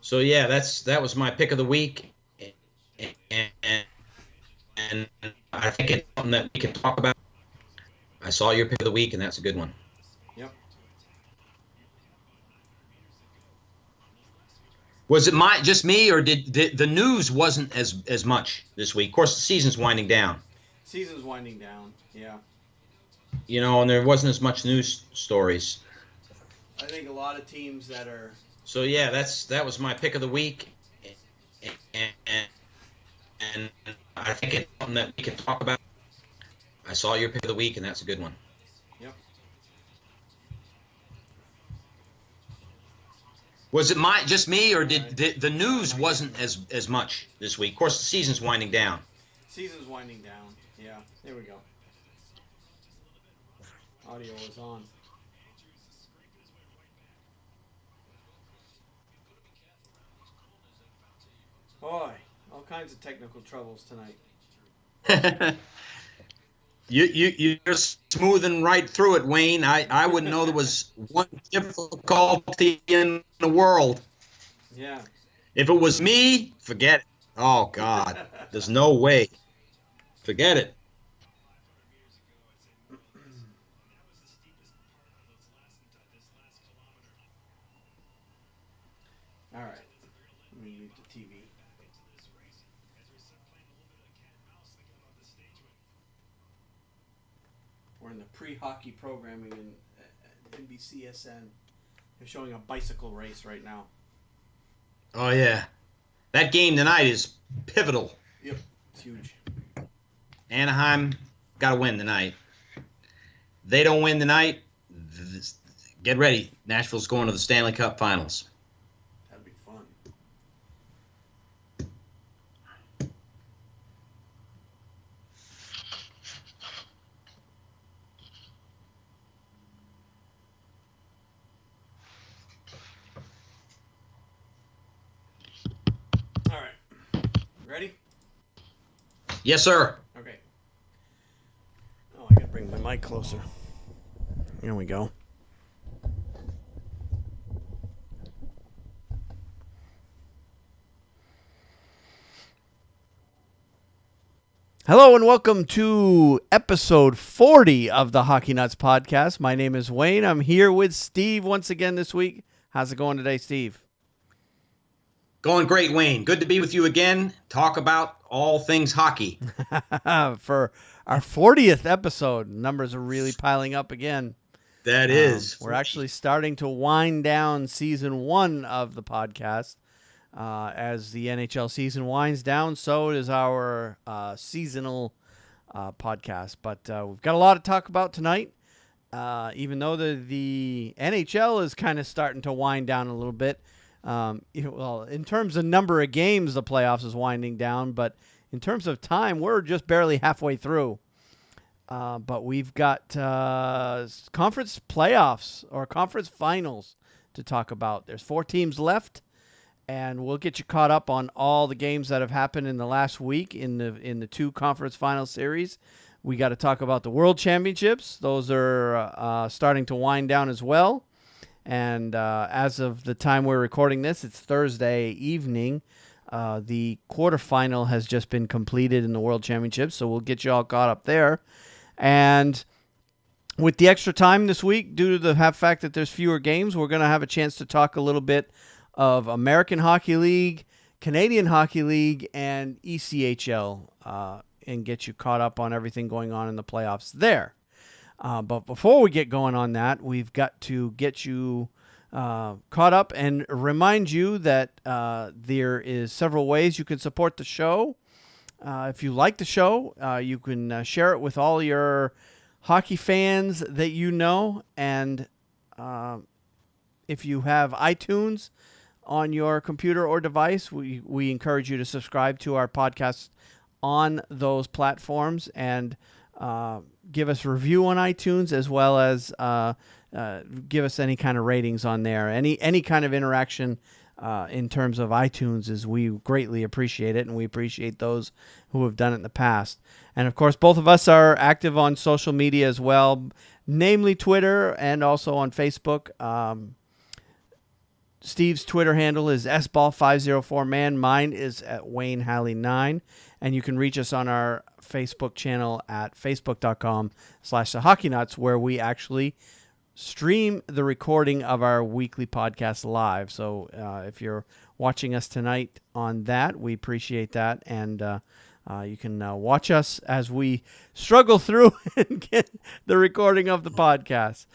So yeah, that was my pick of the week, and, and I think it's something that we can talk about. I saw your pick of the week, and that's a good one. Yep. Was it just me, or did the news wasn't as much this week? Of course, the season's winding down, Season's winding down. Yeah. and there wasn't as much news stories. I think a lot of teams that are. So yeah, that was my pick of the week, and, and I think it's something that we can talk about. I saw your pick of the week, and that's a good one. Yep. Was it just me, or did the news wasn't as much this week? Of course, the season's winding down. Season's winding down. Yeah. There we go. Audio is on. Boy, all kinds of technical troubles tonight. You're smoothing right through it, Wayne. I wouldn't know there was one difficulty in the world. Yeah. If it was me, forget it. Oh God, there's no way. Forget it. All right. Let me mute the TV. We're in the pre-hockey programming in NBCSN. They're showing a bicycle race right now. Oh yeah, that game tonight is pivotal. Yep, it's huge. Anaheim got to win tonight. They don't win tonight. Get ready. Nashville's going to the Stanley Cup Finals. That'd be fun. All right. Ready? Yes, sir. Okay. Oh, I gotta bring my mic closer. Here we go. Hello and welcome to episode 40 of the Hockey Nuts podcast. My name is Wayne. I'm here with Steve once again this week. How's it going today, Steve? Going great, Wayne. Good to be with you again. Talk about all things hockey. For our 40th episode, numbers are really piling up again. That is. We're actually starting to wind down season 1 of the podcast. As the NHL season winds down, so is our seasonal podcast. But we've got a lot to talk about tonight. Even though the NHL is kind of starting to wind down a little bit. Well, in terms of number of games, the playoffs is winding down. But in terms of time, we're just barely halfway through. But we've got conference playoffs or conference finals to talk about. There's 4 teams left. And we'll get you caught up on all the games that have happened in the last week in the 2 conference final series. We got to talk about the World Championships. Those are starting to wind down as well. And as of the time we're recording this, it's Thursday evening. The quarterfinal has just been completed in the World Championships, so we'll get you all caught up there. And with the extra time this week, due to the fact that there's fewer games, we're going to have a chance to talk a little bit of American Hockey League, Canadian Hockey League, and ECHL, and get you caught up on everything going on in the playoffs there. But before we get going on that, we've got to get you caught up and remind you that there is several ways you can support the show. If you like the show, you can share it with all your hockey fans that you know, and if you have iTunes on your computer or device, we encourage you to subscribe to our podcast on those platforms and give us a review on iTunes, as well as give us any kind of ratings on there. Any kind of interaction in terms of iTunes is we greatly appreciate it, and we appreciate those who have done it in the past. And of course, both of us are active on social media as well, namely Twitter and also on Facebook. Steve's Twitter handle is sball504man. Mine is at WayneHalley9. And you can reach us on our Facebook channel at facebook.com/thehockeyknuts, where we actually stream the recording of our weekly podcast live. So if you're watching us tonight on that, we appreciate that. And you can watch us as we struggle through and get the recording of the podcast.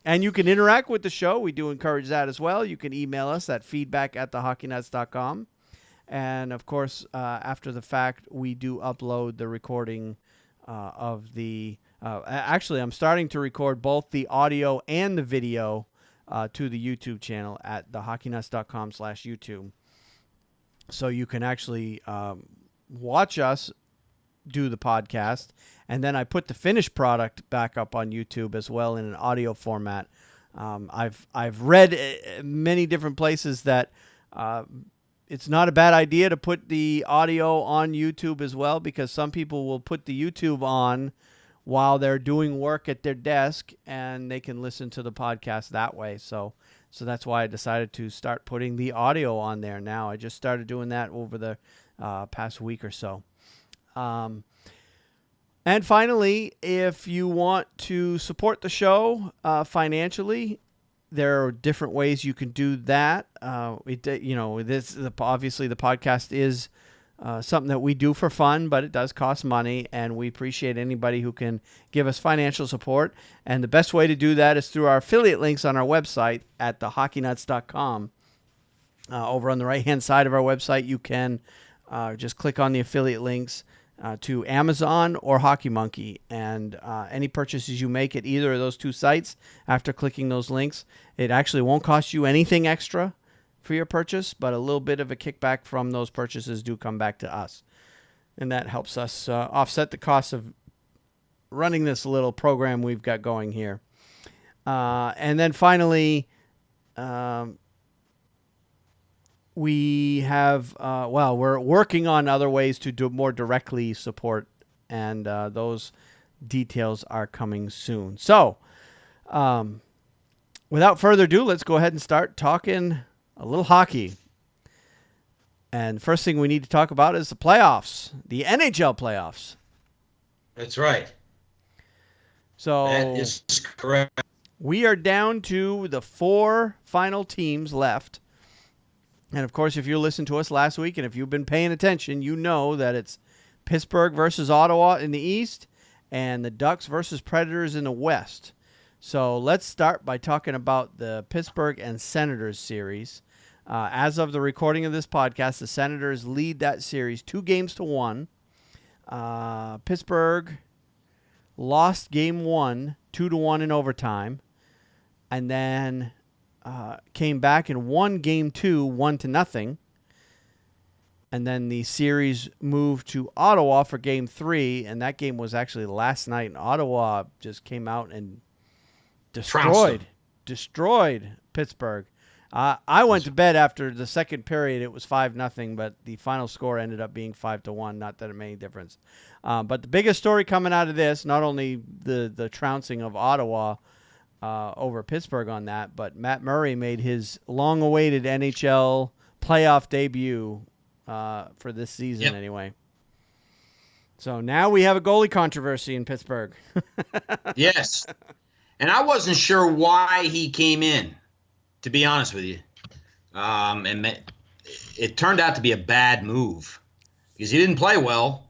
And you can interact with the show. We do encourage that as well. You can email us at feedback@thehockeyknuts.com. And, of course, after the fact, we do upload the recording of the actually, I'm starting to record both the audio and the video to the YouTube channel at thehockeynuts.com/YouTube. So you can actually watch us do the podcast, and then I put the finished product back up on YouTube as well in an audio format. I've read many different places that it's not a bad idea to put the audio on YouTube as well, because some people will put the YouTube on while they're doing work at their desk, and they can listen to the podcast that way. So that's why I decided to start putting the audio on there now. I just started doing that over the past week or so. And finally, if you want to support the show financially, there are different ways you can do that. Obviously the podcast is something that we do for fun, but it does cost money, and we appreciate anybody who can give us financial support. And the best way to do that is through our affiliate links on our website at thehockeyknuts.com. Over on the right-hand side of our website, you can just click on the affiliate links to Amazon or Hockey Monkey, and any purchases you make at either of those two sites after clicking those links, it actually won't cost you anything extra for your purchase, but a little bit of a kickback from those purchases do come back to us, and that helps us offset the cost of running this little program we've got going here. And then finally, we have, we're working on other ways to do more directly support, and those details are coming soon. So, without further ado, let's go ahead and start talking a little hockey. And the first thing we need to talk about is the playoffs, the NHL playoffs. That's right. So that is correct. We are down to the 4 final teams left. And, of course, if you listened to us last week and if you've been paying attention, you know that it's Pittsburgh versus Ottawa in the East and the Ducks versus Predators in the West. So let's start by talking about the Pittsburgh and Senators series. As of the recording of this podcast, the Senators lead that series 2-1. Pittsburgh lost game 1, 2-1 in overtime, and then came back and won game 2, 1-0. And then the series moved to Ottawa for game 3, and that game was actually last night. And Ottawa just came out and destroyed Pittsburgh. I went to bed after the second period. It was 5-0, but the final score ended up being 5-1. Not that it made any difference. But the biggest story coming out of this, not only the trouncing of Ottawa over Pittsburgh on that, but Matt Murray made his long-awaited NHL playoff debut for this season anyway. So now we have a goalie controversy in Pittsburgh. Yes. And I wasn't sure why he came in, to be honest with you. And it turned out to be a bad move because he didn't play well,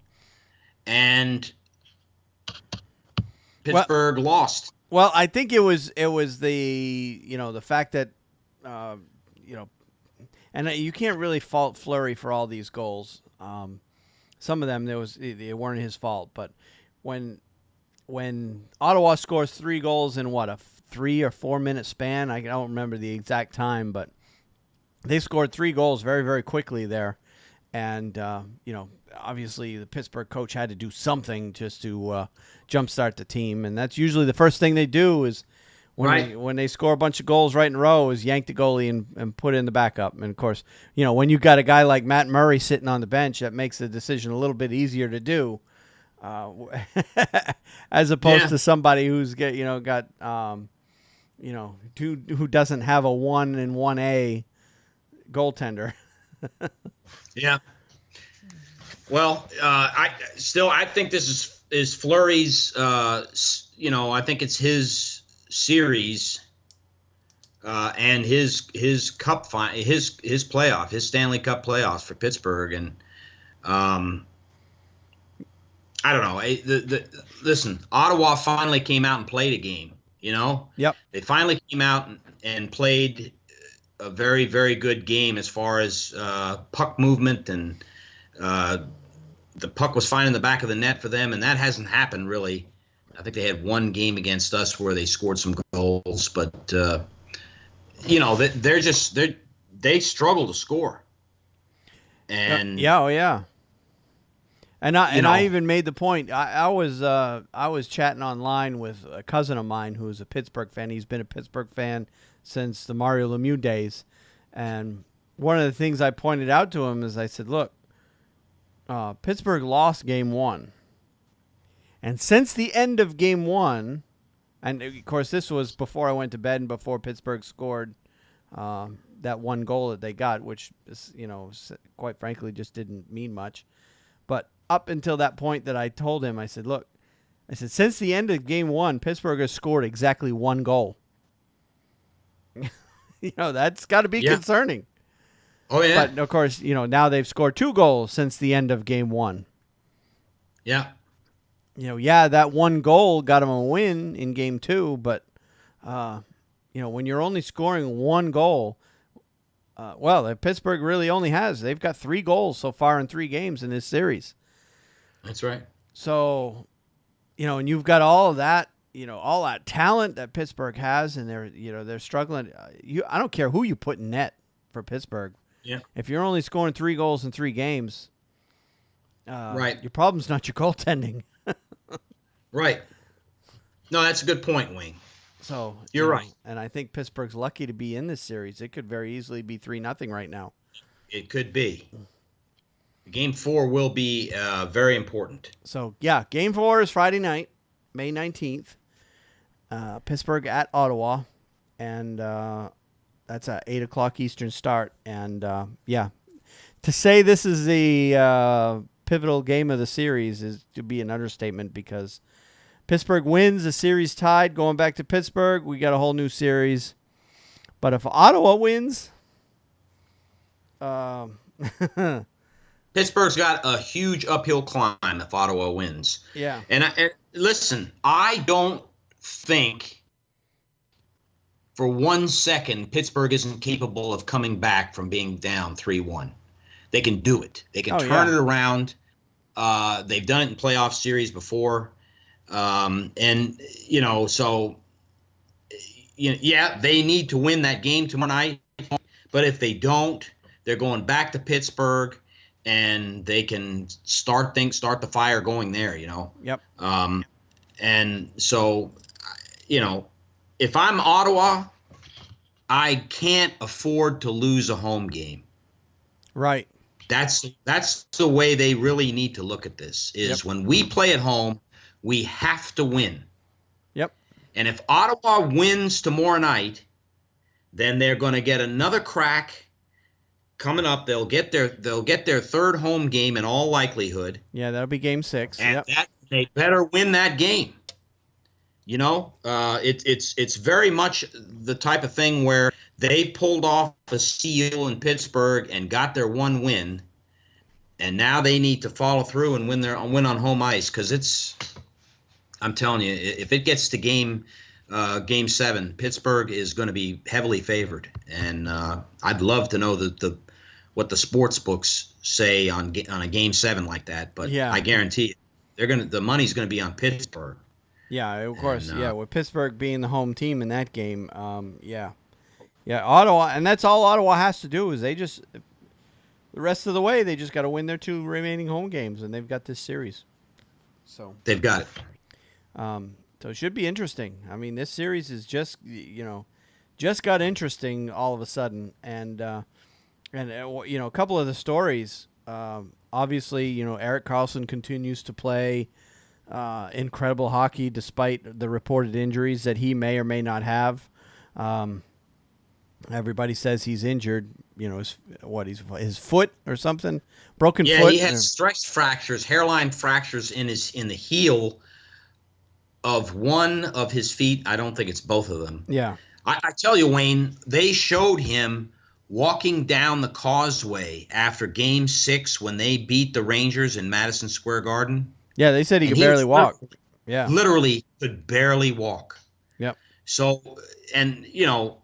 and Pittsburgh lost. Well, I think it was the the fact that and you can't really fault Fleury for all these goals. Some of them they weren't his fault, but when Ottawa scores 3 goals in a 3 or 4 minute span, I don't remember the exact time, but they scored 3 goals very, very quickly there. And, obviously the Pittsburgh coach had to do something just to jumpstart the team. And that's usually the first thing they do is when they score a bunch of goals right in a row is yank the goalie and put in the backup. And, of course, when you got a guy like Matt Murray sitting on the bench, that makes the decision a little bit easier to do. As opposed to somebody who's got who doesn't have a 1 and 1A goaltender. Yeah. Well, I think this is Fleury's. I think it's his series, and his cup his playoff, his Stanley Cup playoffs for Pittsburgh, and I don't know. Listen, Ottawa finally came out and played a game. Yep. They finally came out and played a very, very good game as far as puck movement, and the puck was fine in the back of the net for them, and that hasn't happened really. I think they had one game against us where they scored some goals, but they struggle to score. And yeah. And I even made the point. I was chatting online with a cousin of mine who's a Pittsburgh fan. He's been a Pittsburgh fan since the Mario Lemieux days, and one of the things I pointed out to him is I said, "Look, Pittsburgh lost Game 1, and since the end of Game 1, and of course this was before I went to bed and before Pittsburgh scored that one goal that they got, which quite frankly just didn't mean much, but." Up until that point that I told him, I said, look, since the end of Game 1, Pittsburgh has scored exactly one goal. That's got to be concerning. Oh, yeah. But, of course, now they've scored 2 goals since the end of Game 1. Yeah. That one goal got them a win in Game 2, but, when you're only scoring one goal, Pittsburgh really only they've got 3 goals so far in 3 games in this series. That's right. So, and you've got all of that, all that talent that Pittsburgh has, and they're struggling. I don't care who you put in net for Pittsburgh. Yeah. If you're only scoring 3 goals in 3 games, right, your problem's not your goaltending. Right. No, that's a good point, Wayne. So you're right, and I think Pittsburgh's lucky to be in this series. It could very easily be 3-0 right now. It could be. Game 4 will be very important. So, Game 4 is Friday night, May 19th. Pittsburgh at Ottawa. And that's at 8 o'clock Eastern start. And, to say this is the pivotal game of the series is to be an understatement, because Pittsburgh wins, the series tied, going back to Pittsburgh. We got a whole new series. But if Ottawa wins... Pittsburgh's got a huge uphill climb if Ottawa wins. Yeah. And listen, I don't think for 1 second Pittsburgh isn't capable of coming back from being down 3-1. They can do it. They can turn it around. They've done it in playoff series before. They need to win that game tomorrow night. But if they don't, they're going back to Pittsburgh, and they can start the fire going there, Yep. And so, if I'm Ottawa, I can't afford to lose a home game. Right. That's the way they really need to look at this, is when we play at home, we have to win. Yep. And if Ottawa wins tomorrow night, then they're going to get another crack coming up. They'll get their third home game in all likelihood. Yeah, that'll be Game 6. And they better win that game. It's very much the type of thing where they pulled off a steal in Pittsburgh and got their one win, and now they need to follow through and win on home ice, because I'm telling you, if it gets to Game 7, Pittsburgh is going to be heavily favored, and I'd love to know what the sports books say on a Game 7 like that. But I guarantee you, the money's going to be on Pittsburgh. Yeah, of course. And, with Pittsburgh being the home team in that game, Ottawa, and that's all Ottawa has to do is the rest of the way they just got to win their 2 remaining home games, and they've got this series. So they've got it. So it should be interesting. I mean, this series is just got interesting all of a sudden, and a couple of the stories. Obviously, Erik Karlsson continues to play incredible hockey despite the reported injuries that he may or may not have. Everybody says he's injured. You know, his foot or something, broken Yeah, foot. he had stress fractures, hairline fractures in the heel of one of his feet. I don't think it's both of them. Yeah. I tell you, Wayne, they showed him walking down the causeway after Game 6 when they beat the Rangers in Madison Square Garden. Yeah, they said he could barely walk. Yeah. Literally could barely walk. Yep. So, and, you know,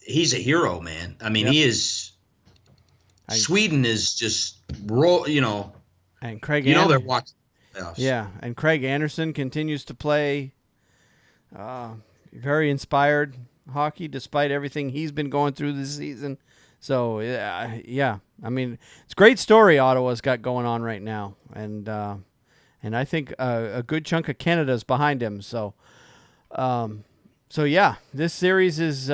he's a hero, man. I mean, he is. Sweden is just, you know. And Craig, they're watching playoffs. Yeah, and Craig Anderson continues to play very inspired hockey despite everything he's been going through this season. So, yeah. I mean, it's a great story Ottawa's got going on right now. And I think a good chunk of Canada's behind him. So, yeah, this series is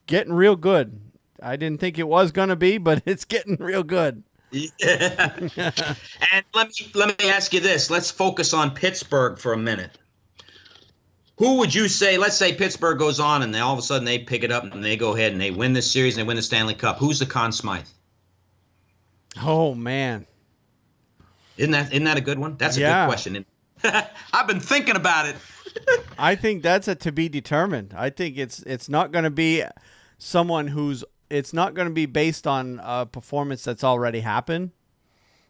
getting real good. I didn't think it was going to be, but it's getting real good. Yeah. And let me ask you this. Let's focus on Pittsburgh for a minute. Who would you say, let's say Pittsburgh goes on and all of a sudden they pick it up and they go ahead and they win this series and they win the Stanley Cup. Who's the Conn Smythe? Oh, man. Isn't that a good one? That's a good question. I've been thinking about it. I think that's a to be determined. I think it's not going to be someone it's not going to be based on a performance that's already happened.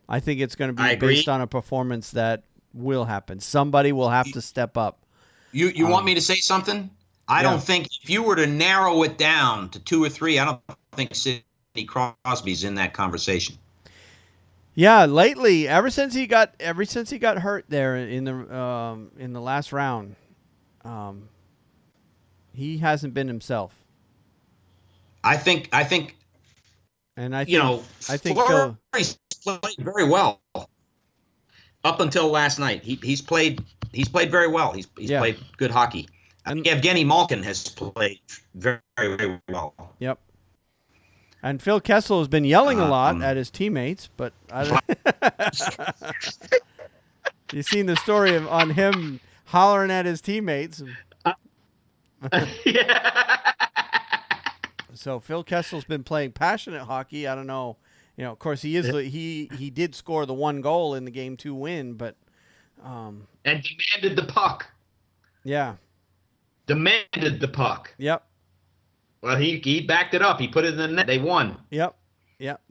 I think it's going to be based on a performance that will happen. Somebody will have to step up. You want me to say something? I don't think, if you were to narrow it down to 2 or 3, I don't think Sidney Crosby's in that conversation. Yeah, lately, ever since he got hurt there in the last round, he hasn't been himself. I think Fleury's played very well up until last night. He's played very well. He's played good hockey. I think Evgeny Malkin has played very, very well. Yep. And Phil Kessel has been yelling a lot at his teammates, but I don't. You seen the story on him hollering at his teammates? Yeah. So Phil Kessel's been playing passionate hockey. I don't know. You know, of course, he did score the 1 goal in the Game 2 win, but and demanded the puck. Yeah. Demanded the puck. Yep. Well, he backed it up. He put it in the net. They won. Yep.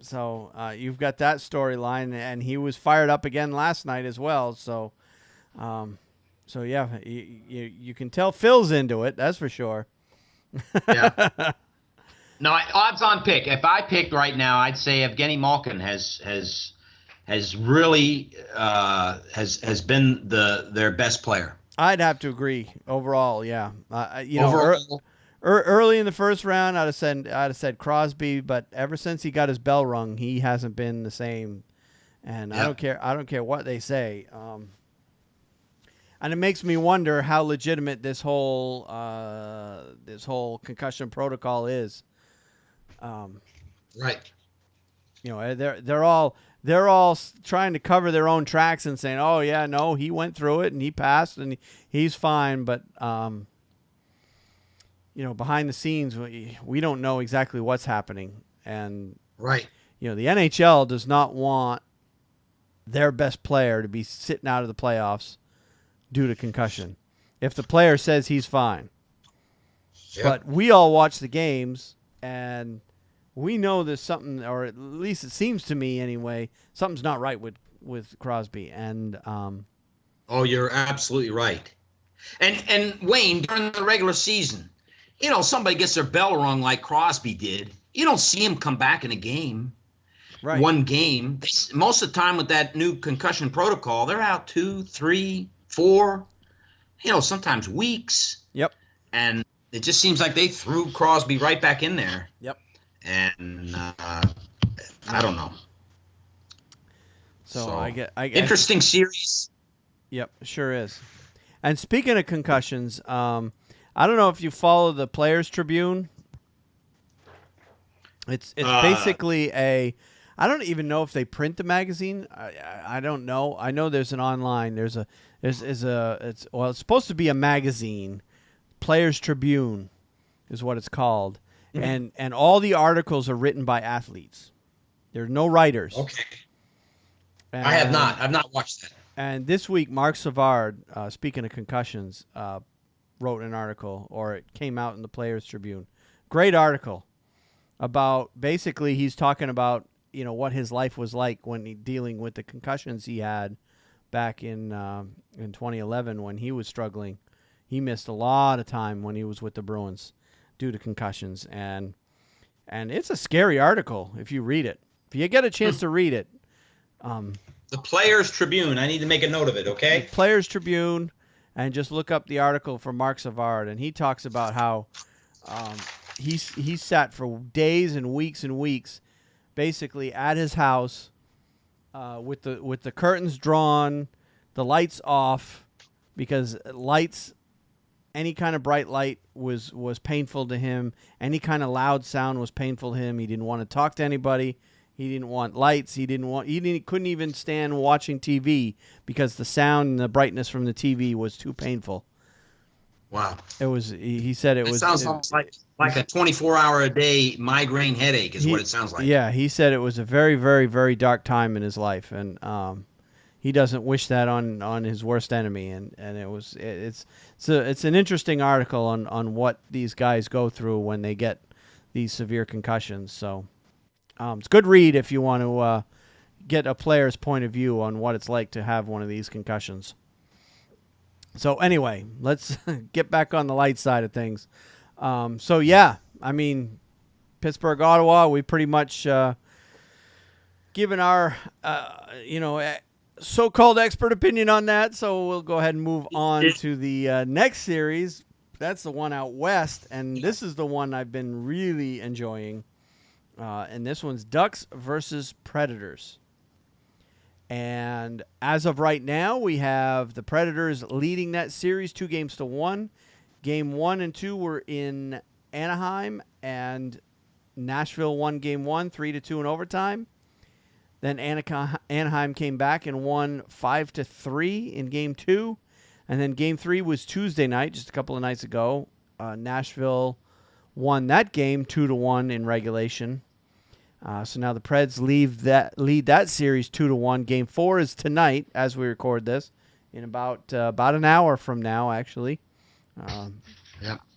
So you've got that storyline, and he was fired up again last night as well. So, yeah, you can tell Phil's into it. That's for sure. Yeah. No, odds-on pick. If I picked right now, I'd say Evgeny Malkin has really been their best player. I'd have to agree overall. Yeah, early in the first round, I'd have said Crosby, but ever since he got his bell rung, he hasn't been the same. And I don't care what they say. And it makes me wonder how legitimate this whole concussion protocol is. Right. You know, they're all trying to cover their own tracks and saying, "Oh yeah, no, he went through it and he passed and he's fine." But you know, behind the scenes, we don't know exactly what's happening. And right. You know, the NHL does not want their best player to be sitting out of the playoffs due to concussion. If the player says he's fine. Yep. But we all watch the games and we know there's something, or at least it seems to me anyway, something's not right with Crosby. And oh, you're absolutely right. And Wayne, during the regular season, you know, somebody gets their bell rung like Crosby did. You don't see him come back in a game. Right. One game. Most of the time with that new concussion protocol, they're out 2, 3, 4, you know, sometimes weeks. Yep. And it just seems like they threw Crosby right back in there. Yep. And I don't know. So I get interesting series. Yep, sure is. And speaking of concussions, I don't know if you follow the Players Tribune. It's basically I don't even know if they print the magazine. I don't know. I know there's an online. It's supposed to be a magazine, Players Tribune. is what it's called, and all the articles are written by athletes. There's no writers. Okay. And, I have not. I've not watched that. And this week, Mark Savard, speaking of concussions, wrote an article, or it came out in the Players Tribune. Great article about, basically he's talking about, what his life was like when dealing with the concussions he had back in 2011 when he was struggling. He missed a lot of time when he was with the Bruins due to concussions, and it's a scary article if you read it. If you get a chance to read it. The Players Tribune. I need to make a note of it, okay? Players Tribune, and just look up the article from Mark Savard, and he talks about how he sat for days and weeks, basically at his house with the curtains drawn, the lights off, because any kind of bright light was painful to him. Any kind of loud sound was painful to him. He didn't want to talk to anybody. He didn't want lights. He couldn't even stand watching TV because the sound and the brightness from the TV was too painful. Wow. He said it sounds almost like a 24-hour-a-day migraine headache is what it sounds like. Yeah, he said it was a very, very, very dark time in his life, and he doesn't wish that on his worst enemy. And it's an interesting article on what these guys go through when they get these severe concussions. So it's a good read if you want to get a player's point of view on what it's like to have one of these concussions. So anyway, let's get back on the light side of things. Pittsburgh, Ottawa, we pretty much given our so-called expert opinion on that. So we'll go ahead and move on to the next series. That's the one out west, and this is the one I've been really enjoying. And this one's Ducks versus Predators. And as of right now, we have the Predators leading that series 2-1. Game 1 and 2 were in Anaheim, and Nashville won Game 1 3-2 in overtime. Then Anaheim came back and won 5-3 in Game 2. And then Game 3 was Tuesday night, just a couple of nights ago. Nashville won that game 2-1 in regulation. So now the Preds lead that series 2-1. Game 4 is tonight as we record this, in about an hour from now, actually.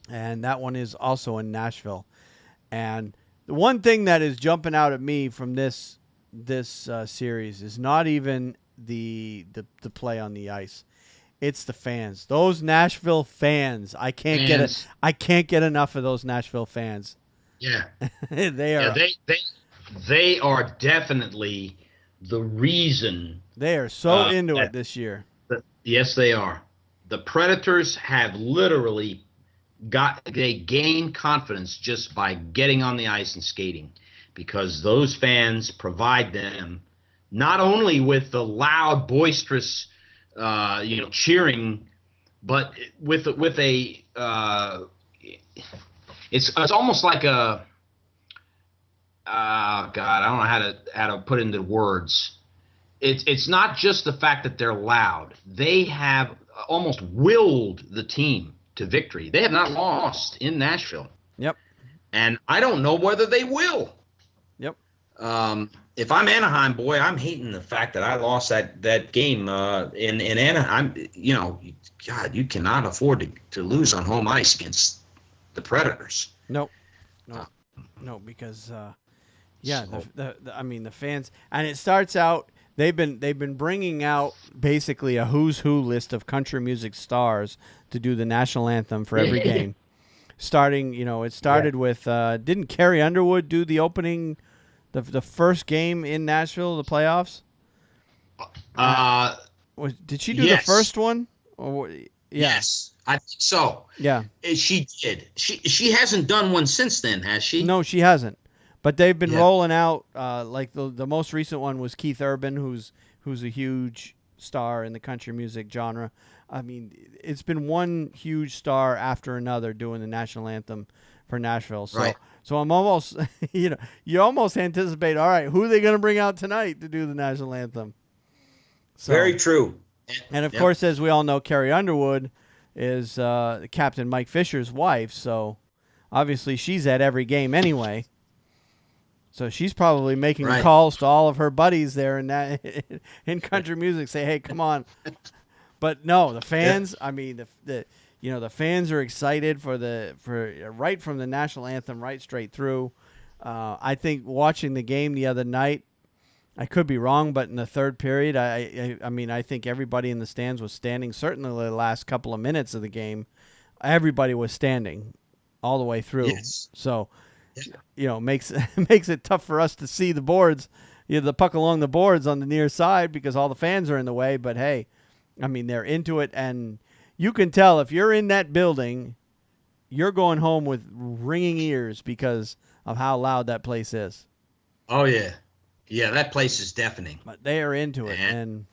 And that one is also in Nashville. And the one thing that is jumping out at me from this series is not even the play on the ice. It's the fans. Those Nashville fans. I can't get enough of those Nashville fans. Yeah. They are. Yeah, they are definitely the reason. They are so into it this year. Yes, they are. The Predators have literally gained confidence just by getting on the ice and skating, because those fans provide them not only with the loud, boisterous, cheering, but with a it's almost like a God, I don't know how to put it into words. It's not just the fact that they're loud. They have almost willed the team to victory. They have not lost in Nashville. Yep. And I don't know whether they will. Yep. If I'm Anaheim, boy, I'm hating the fact that I lost that game in Anaheim. God, you cannot afford to lose on home ice against the Predators. No, because the fans, and it starts out. They've been bringing out basically a who's who list of country music stars to do the national anthem for every game. Starting, it started with didn't Carrie Underwood do the opening, the first game in Nashville, the playoffs? Did she do the first one? Yes, I think so. Yeah, she did. She hasn't done one since then, has she? No, she hasn't. But they've been rolling out, like the most recent one was Keith Urban, who's a huge star in the country music genre. I mean, it's been one huge star after another doing the national anthem for Nashville. So, right. So I'm almost, you almost anticipate, all right, who are they going to bring out tonight to do the national anthem? So, very true. And of course, as we all know, Carrie Underwood is Captain Mike Fisher's wife. So obviously she's at every game anyway. So she's probably making Right. calls to all of her buddies there in that in country music, say, "Hey, come on." But no, the fans. I mean, the fans are excited for right from the national anthem right straight through. I think watching the game the other night, I could be wrong, but in the third period, I mean, I think everybody in the stands was standing. Certainly, the last couple of minutes of the game, everybody was standing all the way through. Yes. So, makes it tough for us to see the boards, the puck along the boards on the near side because all the fans are in the way. But hey, I mean, they're into it, and you can tell if you're in that building, you're going home with ringing ears because of how loud that place is. Oh yeah. Yeah, that place is deafening. But they are into it, and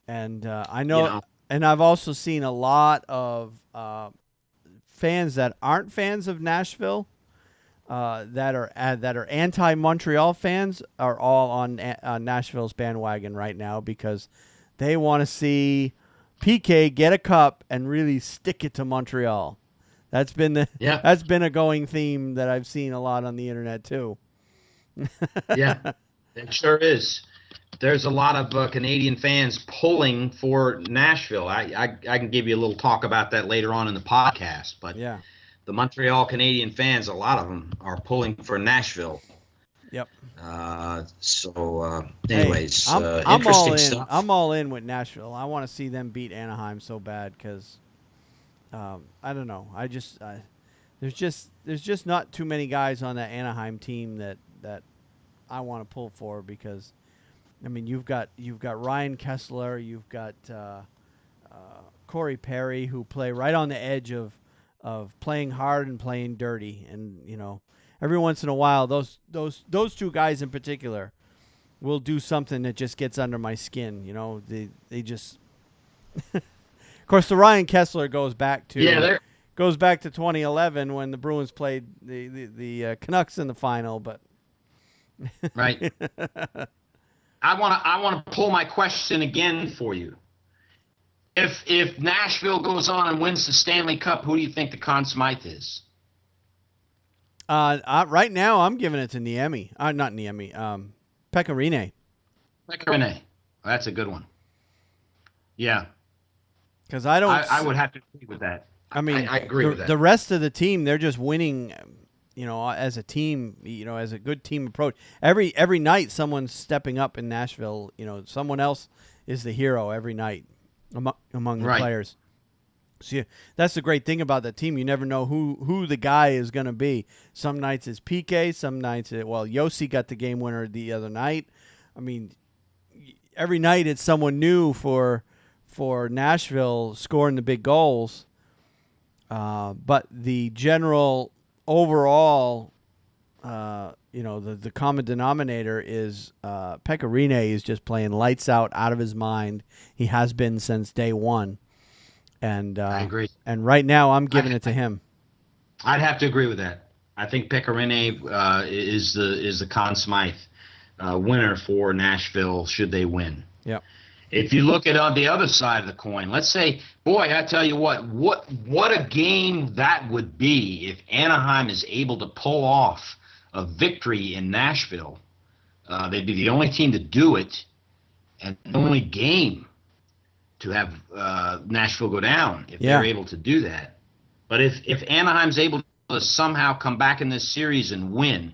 I know, and I've also seen a lot of fans that aren't fans of Nashville, that are anti-Montreal fans, are all on Nashville's bandwagon right now because they want to see PK get a cup and really stick it to Montreal. That's been a going theme that I've seen a lot on the internet too. Yeah. It sure is. There's a lot of Canadian fans pulling for Nashville. I can give you a little talk about that later on in the podcast. But yeah, the Montreal Canadian fans, a lot of them are pulling for Nashville. Yep. Anyways, I'm interesting all in. stuff. I'm all in with Nashville. I want to see them beat Anaheim so bad because I don't know. There's just not too many guys on that Anaheim team that I want to pull for because, I mean, you've got Ryan Kessler, you've got Corey Perry, who play right on the edge of playing hard and playing dirty, and every once in a while those two guys in particular will do something that just gets under my skin. They just. Of course, the Ryan Kessler goes back to 2011 when the Bruins played the Canucks in the final, but. Right. I want to pull my question again for you. If Nashville goes on and wins the Stanley Cup, who do you think the Conn Smythe is? Right now, I'm giving it to Niemi. Not Niemi. Pekka Rinne. Pekka Rinne. That's a good one. Yeah. Because I don't. I would have to agree with that. I mean, I agree with that. The rest of the team, they're just winning. As a team, as a good team approach. Every night, someone's stepping up in Nashville. Someone else is the hero every night among the players. So that's the great thing about that team. You never know who the guy is going to be. Some nights it's PK. Some nights Yossi got the game winner the other night. I mean, every night it's someone new for Nashville scoring the big goals. But the general. Overall, the common denominator is Pekka Rinne is just playing lights out of his mind. He has been since day one, and I agree. And right now, I'm giving it to him. I'd have to agree with that. I think Pekka Rinne is the Conn Smythe winner for Nashville should they win. Yep. If you look at on the other side of the coin, let's say, boy, I tell you what a game that would be if Anaheim is able to pull off a victory in Nashville. They'd be the only team to do it and the only game to have Nashville go down if they're able to do that. But if Anaheim's able to somehow come back in this series and win,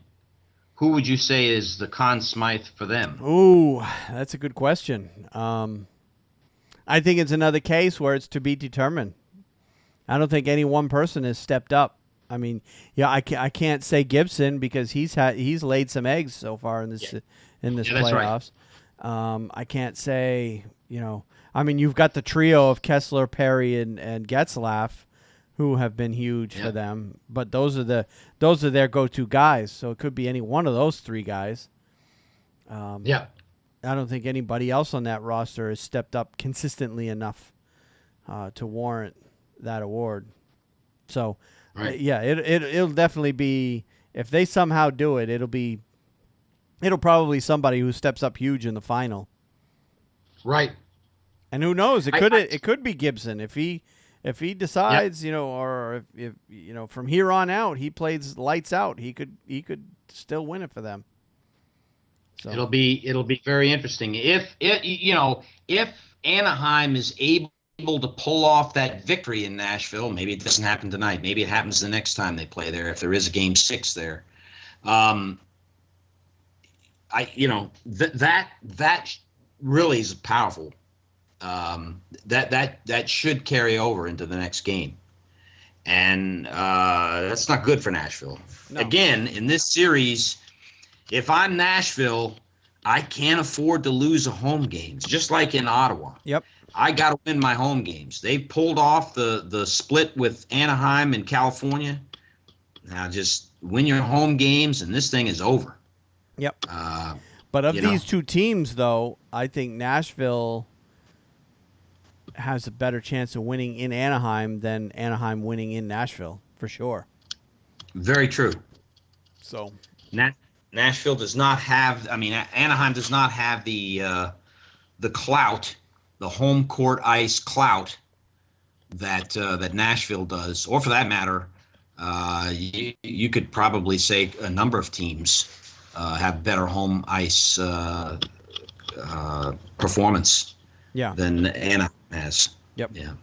who would you say is the Conn Smythe for them? Ooh, that's a good question. I think it's another case where it's to be determined. I don't think any one person has stepped up. I mean, I can't say Gibson because he's laid some eggs so far in this playoffs. Right. I can't say I mean, you've got the trio of Kessler, Perry, and Getzlaf, who have been huge for them. But those are their go-to guys. So it could be any one of those three guys. I don't think anybody else on that roster has stepped up consistently enough to warrant that award. So, it'll definitely be, if they somehow do it, it'll probably somebody who steps up huge in the final. Right. And who knows? It could be Gibson if he if he decides, or if from here on out he plays lights out, he could still win it for them. So it'll be very interesting if Anaheim is able to pull off that victory in Nashville. Maybe it doesn't happen tonight. Maybe it happens the next time they play there, if there is a game 6 there. That really is powerful. That should carry over into the next game, and that's not good for Nashville. No. Again, in this series, if I'm Nashville, I can't afford to lose a home games, just like in Ottawa. Yep. I got to win my home games. They pulled off the split with Anaheim in California. Now just win your home games, and this thing is over. Yep. But of these two teams, though, I think Nashville has a better chance of winning in Anaheim than Anaheim winning in Nashville, for sure. Very true. So Nashville does not have. Anaheim does not have the clout, the home court ice clout that Nashville does, or for that matter, you could probably say a number of teams have better home ice performance than Anaheim has. Yep. Yeah.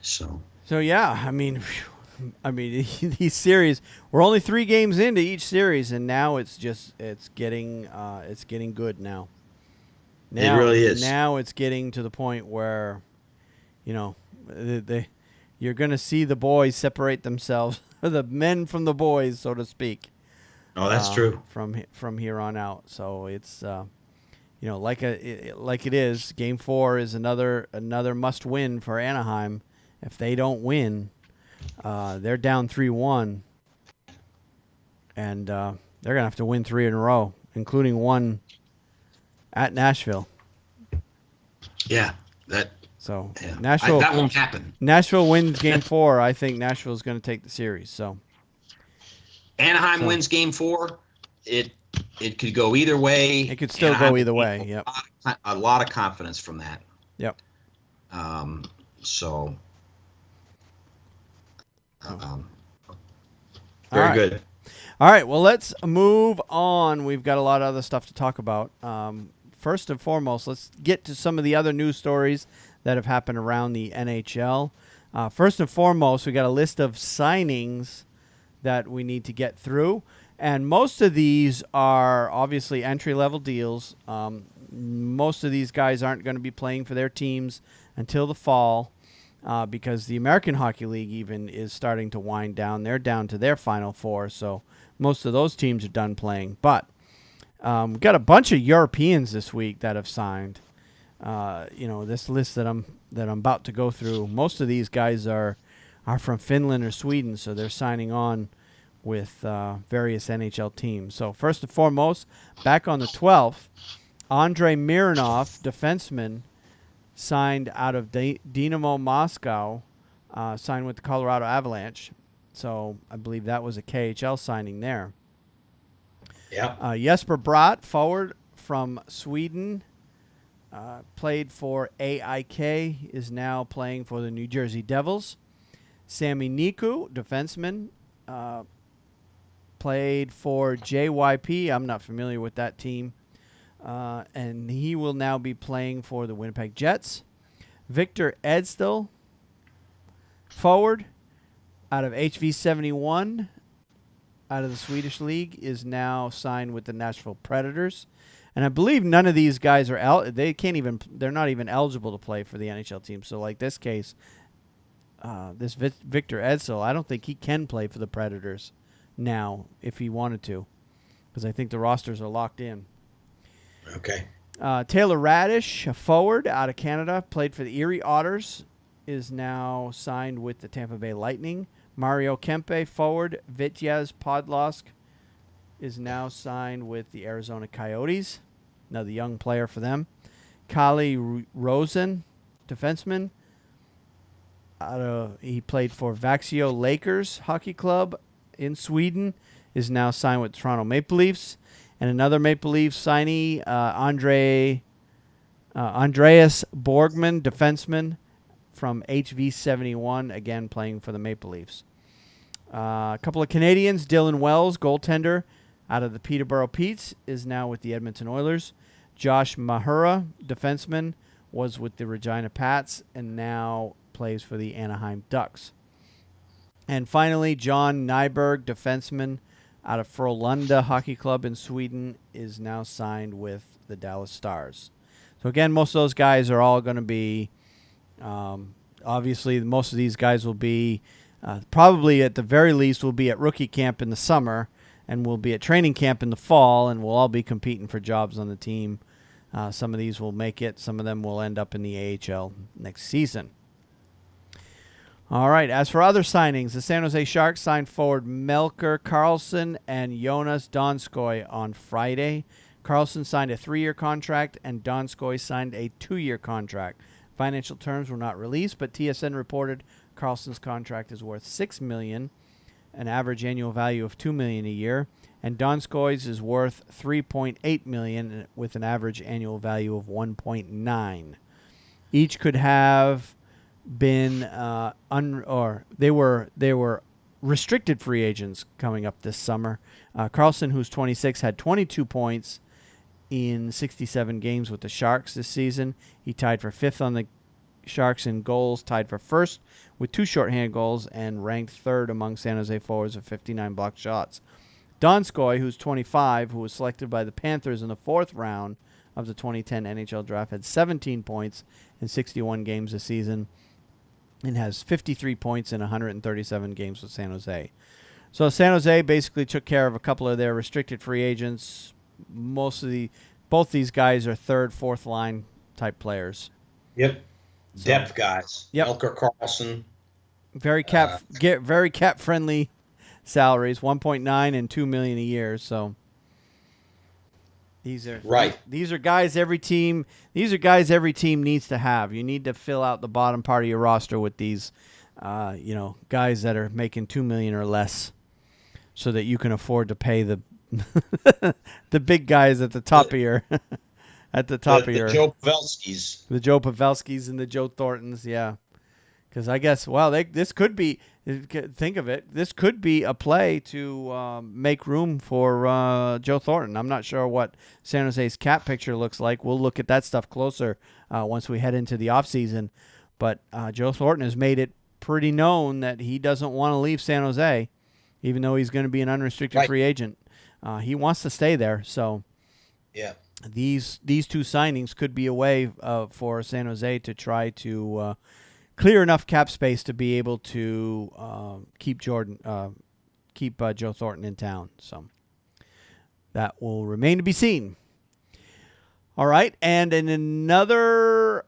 So yeah, these series, we're only 3 games into each series, and now it's getting good now. It really is. Now it's getting to the point where, you're going to see the boys separate themselves, the men from the boys, so to speak. Oh, that's true. From here on out. So it's like it is. Game 4 is another must win for Anaheim. If they don't win, they're down 3-1, and they're gonna have to win 3 in a row, including one at Nashville. Yeah, Nashville. That won't happen. Nashville wins Game 4. I think Nashville's going to take the series. So Anaheim wins Game 4. It could go either way. It could still go either way. Yep. A lot of confidence from that. Yep. Very good. All right. Well, let's move on. We've got a lot of other stuff to talk about. First and foremost, let's get to some of the other news stories that have happened around the NHL. First and foremost, we got a list of signings that we need to get through. And most of these are obviously entry-level deals. Most of these guys aren't going to be playing for their teams until the fall because the American Hockey League even is starting to wind down. They're down to their Final Four, so most of those teams are done playing. But we've got a bunch of Europeans this week that have signed. This list that I'm about to go through, most of these guys are from Finland or Sweden, so they're signing on with various NHL teams. So first and foremost, back on the 12th, Andrei Mironov, defenseman, signed out of Dynamo Moscow, signed with the Colorado Avalanche. So I believe that was a KHL signing there. Yeah. Jesper Bratt, forward from Sweden, played for AIK, is now playing for the New Jersey Devils. Sami Niku, defenseman, played for JYP. I'm not familiar with that team. And he will now be playing for the Winnipeg Jets. Victor Edstall, forward, out of HV71, out of the Swedish League, is now signed with the Nashville Predators. And I believe none of these guys are they're not even eligible to play for the NHL team. So like this case, this Victor Edstall, I don't think he can play for the Predators now if he wanted to, because I think the rosters are locked in. Okay. Taylor Radish, a forward out of Canada, played for the Erie Otters, is now signed with the Tampa Bay Lightning. Mario Kempe, forward, Vityaz Podolsk, is now signed with the Arizona Coyotes, another young player for them. Kali Rosen, defenseman, he played for Vaxio Lakers Hockey Club in Sweden, is now signed with Toronto Maple Leafs. And another Maple Leafs signee, Andreas Borgman, defenseman from HV71, again playing for the Maple Leafs. A couple of Canadians, Dylan Wells, goaltender out of the Peterborough Petes, is now with the Edmonton Oilers. Josh Mahura, defenseman, was with the Regina Pats and now plays for the Anaheim Ducks. And finally, John Nyberg, defenseman out of Frölunda Hockey Club in Sweden, is now signed with the Dallas Stars. So again, most of those guys are all going to be, obviously, most of these guys will be, probably at the very least, will be at rookie camp in the summer and will be at training camp in the fall, and we'll all be competing for jobs on the team. Some of these will make it. Some of them will end up in the AHL next season. All right, as for other signings, the San Jose Sharks signed forward Melker Karlsson and Jonas Donskoy on Friday. Karlsson signed a 3-year contract, and Donskoy signed a 2-year contract. Financial terms were not released, but TSN reported Karlsson's contract is worth $6 million, an average annual value of $2 million a year, and Donskoy's is worth $3.8 million with an average annual value of $1.9. Each could have been they were restricted free agents coming up this summer. Karlsson, who's 26, had 22 points in 67 games with the Sharks this season. He tied for 5th on the Sharks in goals, tied for 1st with 2 shorthand goals, and ranked 3rd among San Jose forwards with 59 blocked shots. Donskoy, who's 25, who was selected by the Panthers in the 4th round of the 2010 NHL draft, had 17 points in 61 games this season and has 53 points in 137 games with San Jose. So San Jose basically took care of a couple of their restricted free agents. Both these guys are 3rd, 4th line type players. Yep. Depth guys. Yep. Melker Karlsson. Very cap friendly salaries, 1.9 and $2 million a year. So these are right. These are guys every team needs to have. You need to fill out the bottom part of your roster with these guys that are making $2 million or less, so that you can afford to pay the the big guys at the top of your the Joe Pavelskis. The Joe Pavelskis and the Joe Thorntons, yeah. Because I guess, this could be, think of it, this could be a play to make room for Joe Thornton. I'm not sure what San Jose's cap picture looks like. We'll look at that stuff closer once we head into the offseason. But Joe Thornton has made it pretty known that he doesn't want to leave San Jose, even though he's going to be an unrestricted free agent. He wants to stay there. So yeah, these 2 signings could be a way for San Jose to try to clear enough cap space to be able to keep Joe Thornton in town. So that will remain to be seen. All right, and in another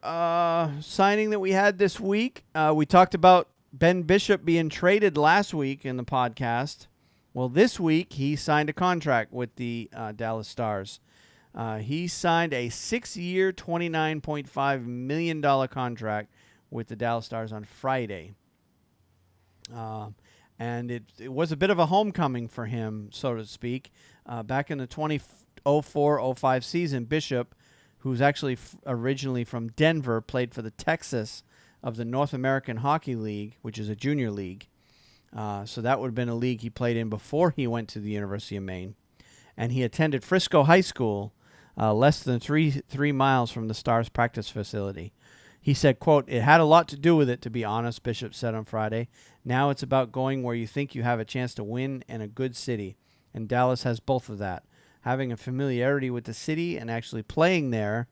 signing that we had this week, we talked about Ben Bishop being traded last week in the podcast. Well, this week he signed a contract with the Dallas Stars. He signed a 6-year, $29.5 million contract with the Dallas Stars on Friday. And it was a bit of a homecoming for him, so to speak. Back in the 2004-05 season, Bishop, who's actually originally from Denver, played for the Texas of the North American Hockey League, which is a junior league. So that would have been a league he played in before he went to the University of Maine. And he attended Frisco High School, less than three miles from the Stars practice facility. He said, quote, "It had a lot to do with it, to be honest," Bishop said on Friday. "Now it's about going where you think you have a chance to win in a good city. And Dallas has both of that. Having a familiarity with the city and actually playing there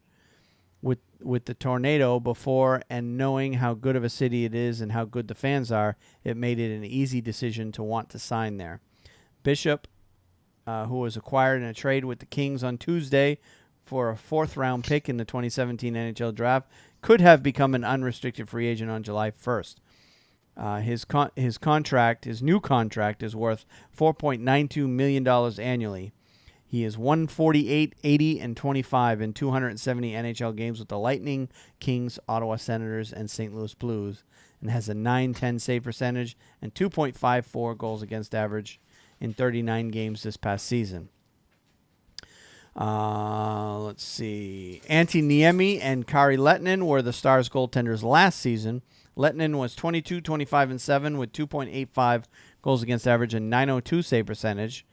with the Tornado before, and knowing how good of a city it is and how good the fans are, it made it an easy decision to want to sign there." Bishop, who was acquired in a trade with the Kings on Tuesday for a 4th-round pick in the 2017 NHL Draft, could have become an unrestricted free agent on July 1st. His new contract is worth $4.92 million annually. He is 148, 80, and 25 in 270 NHL games with the Lightning, Kings, Ottawa Senators, and St. Louis Blues, and has a .910 save percentage and 2.54 goals against average in 39 games this past season. Let's see. Antti Niemi and Kari Lehtinen were the Stars goaltenders last season. Lettinen was 22, 25, and 7 with 2.85 goals against average and 902 save percentage.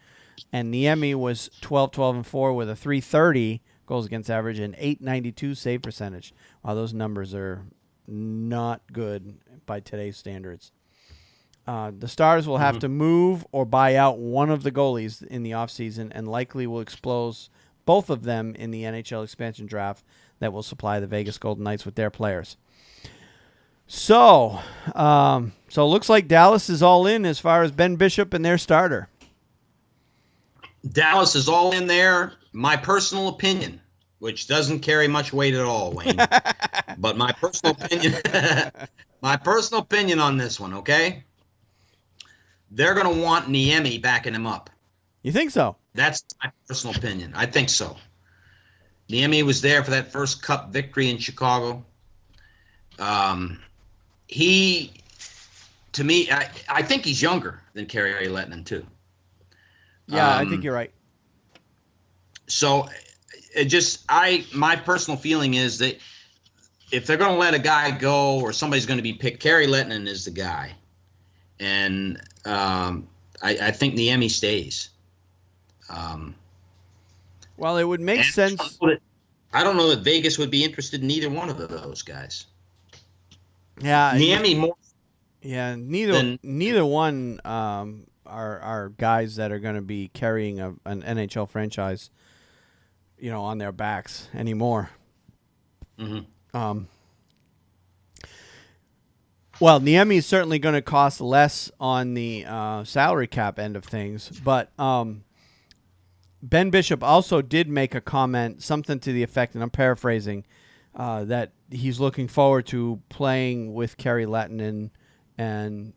And Niemi was 12, 12, and 4 with a 330 goals against average and 892 save percentage. Wow, those numbers are not good by today's standards. The Stars will have to move or buy out one of the goalies in the offseason and likely will expose both of them in the NHL expansion draft that will supply the Vegas Golden Knights with their players. So it looks like Dallas is all in as far as Ben Bishop and their starter. Dallas is all in there. My personal opinion, which doesn't carry much weight at all, Wayne, but my personal opinion on this one, okay? They're going to want Niemi backing him up. You think so? That's my personal opinion. I think so. Niemi was there for that first Cup victory in Chicago. He, to me, I think he's younger than Kari Lettinen, too. Yeah, I think you're right. So my personal feeling is that if they're going to let a guy go or somebody's going to be picked, Kari Lettinen is the guy. And I think Niemi stays. Well, it would make sense. I don't know that Vegas would be interested in either one of those guys. Yeah, Niemi more. Yeah, neither one are guys that are going to be carrying an NHL franchise, on their backs anymore. Mm-hmm. Well, Niemi is certainly going to cost less on the salary cap end of things, but Ben Bishop also did make a comment, something to the effect, and I'm paraphrasing, that he's looking forward to playing with Kari Lettinen, and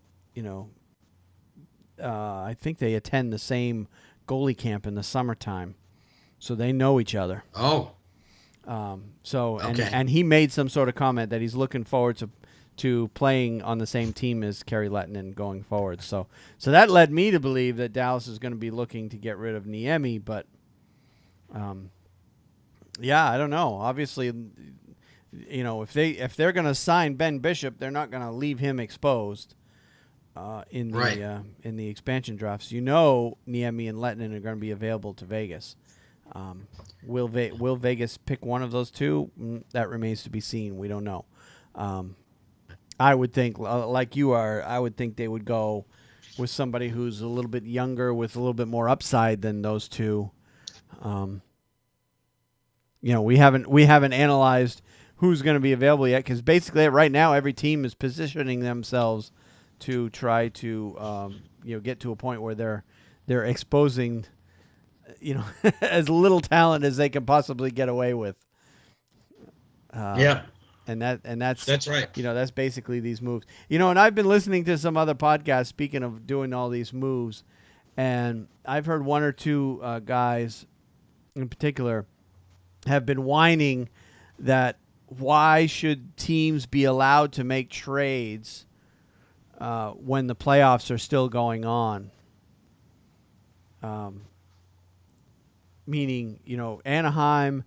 I think they attend the same goalie camp in the summertime, so they know each other. Oh. Okay. And he made some sort of comment that he's looking forward to playing on the same team as Kari Lettinen going forward. So that led me to believe that Dallas is going to be looking to get rid of Niemi, but yeah, I don't know. Obviously, if they're going to sign Ben Bishop, they're not going to leave him exposed in the expansion drafts. Niemi and Lettinen are going to be available to Vegas. Will Vegas pick one of those two? That remains to be seen. We don't know. I would think, like you are, I would think they would go with somebody who's a little bit younger with a little bit more upside than those two. We haven't analyzed who's going to be available yet, because basically right now every team is positioning themselves to try to get to a point where they're exposing as little talent as they can possibly get away with. Yeah. And that's right. That's basically these moves. And I've been listening to some other podcasts, speaking of doing all these moves, and I've heard one or two guys in particular have been whining that why should teams be allowed to make trades when the playoffs are still going on? Meaning, Anaheim,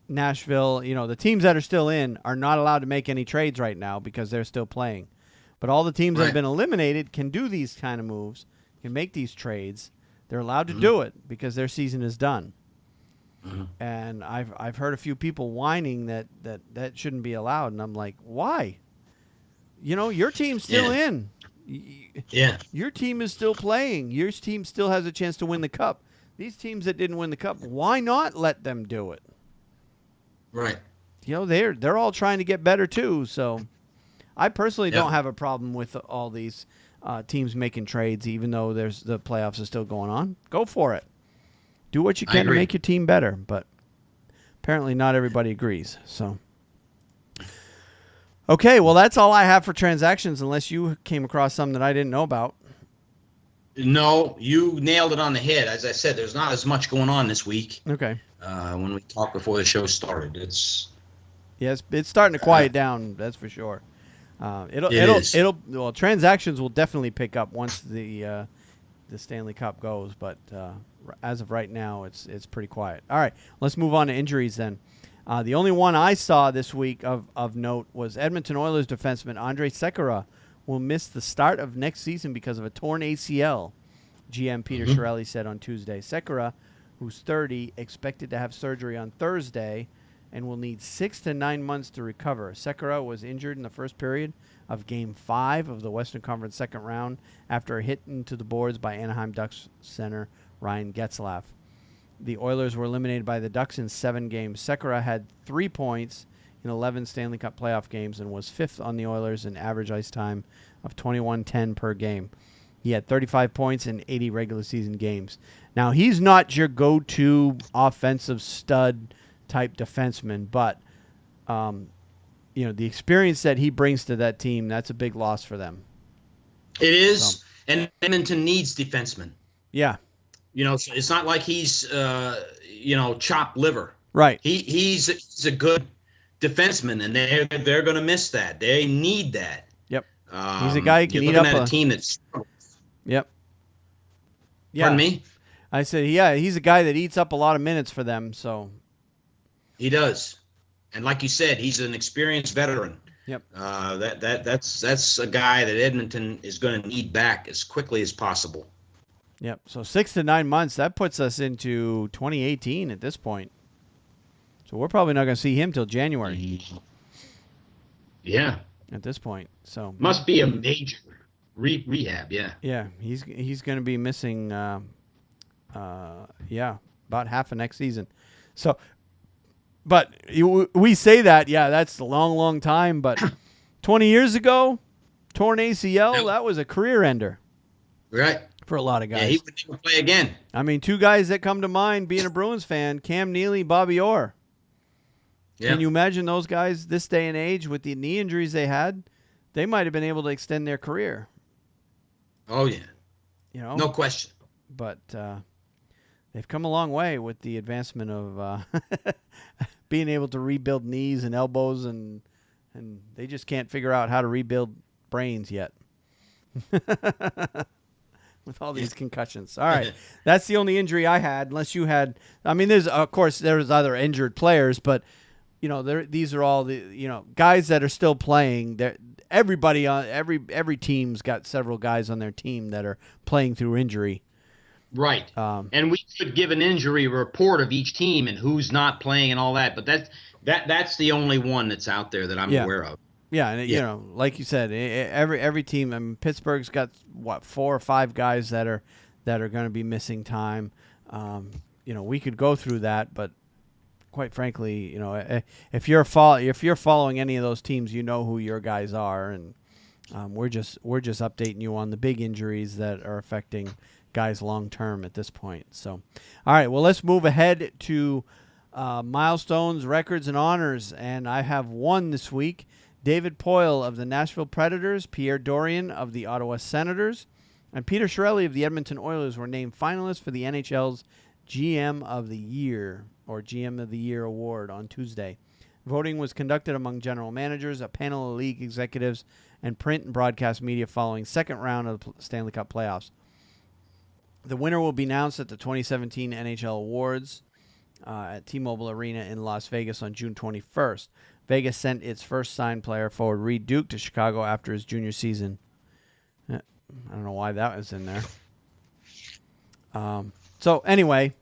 Nashville, the teams that are still in are not allowed to make any trades right now because they're still playing. But all the teams that have been eliminated can do these kind of moves, can make these trades. They're allowed to do it because their season is done. Mm-hmm. And I've heard a few people whining that shouldn't be allowed, and I'm like, why? Your team's still in. Yeah. Your team is still playing. Your team still has a chance to win the cup. These teams that didn't win the cup, why not let them do it? Right. They're all trying to get better too. So I personally don't have a problem with all these teams making trades, even though the playoffs are still going on. Go for it. Do what you can to make your team better. But apparently not everybody agrees. So. Okay, well, that's all I have for transactions, unless you came across something that I didn't know about. No, you nailed it on the head. As I said, there's not as much going on this week. Okay. When we talked before the show started, it's starting to quiet down. That's for sure. Transactions will definitely pick up once the Stanley Cup goes, but as of right now, it's pretty quiet. All right, let's move on to injuries then. The only one I saw this week of note was Edmonton Oilers defenseman Andre Sekera will miss the start of next season because of a torn ACL, GM Peter Chiarelli said on Tuesday. Sekera, who's 30, expected to have surgery on Thursday and will need 6 to 9 months to recover. Sekera was injured in the first period of Game 5 of the Western Conference second round after a hit into the boards by Anaheim Ducks center Ryan Getzlaf. The Oilers were eliminated by the Ducks in 7 games. Sekera had 3 points in 11 Stanley Cup playoff games and was 5th on the Oilers in average ice time of 21:10 per game. He had 35 points in 80 regular season games. Now, he's not your go-to offensive stud type defenseman, but the experience that he brings to that team, that's a big loss for them. It is, and Edmonton needs defensemen. Yeah. So it's not like he's, chopped liver. Right. He's a good defenseman, and they're going to miss that. They need that. Yep. He's a guy who can eat up a team that's. Yep. Yeah. Pardon me? I said, yeah, he's a guy that eats up a lot of minutes for them. So. He does, and like you said, he's an experienced veteran. Yep. That's a guy that Edmonton is going to need back as quickly as possible. Yep. So 6 to 9 months, that puts us into 2018 at this point. So we're probably not going to see him till January. Yeah. At this point, so must be a major rehab. Yeah. Yeah, he's going to be missing. About half of next season. So, but we say that, that's a long, long time. But 20 years ago, torn ACL, that was a career ender. Right. For a lot of guys. Yeah, he would never play again. I mean, 2 guys that come to mind being a Bruins fan, Cam Neely, Bobby Orr. Yeah. Can you imagine those guys this day and age with the knee injuries they had? They might have been able to extend their career. Oh, yeah. No question. But they've come a long way with the advancement of being able to rebuild knees and elbows, and they just can't figure out how to rebuild brains yet. With all these concussions. All right. That's the only injury I had, unless you had. I mean, there's other injured players, but these are all the guys that are still playing. Everybody on every team's got several guys on their team that are playing through injury. Right. And we could give an injury report of each team and who's not playing and all that, but that's the only one that's out there that I'm aware of. Yeah, and like you said, every team. I mean, Pittsburgh's got 4 or 5 guys that are going to be missing time. We could go through that, but quite frankly, if you're following any of those teams, you know who your guys are, and we're just updating you on the big injuries that are affecting guys long term at this point. So, all right, well, let's move ahead to milestones, records, and honors, and I have one this week. David Poile of the Nashville Predators, Pierre Dorion of the Ottawa Senators, and Peter Chiarelli of the Edmonton Oilers were named finalists for the NHL's GM of the Year or GM of the Year award on Tuesday. Voting was conducted among general managers, a panel of league executives, and print and broadcast media following second round of the Stanley Cup playoffs. The winner will be announced at the 2017 NHL Awards at T-Mobile Arena in Las Vegas on June 21st. Vegas sent its first signed player forward, Reed Duke, to Chicago after his junior season. I don't know why that was in there. So anyway,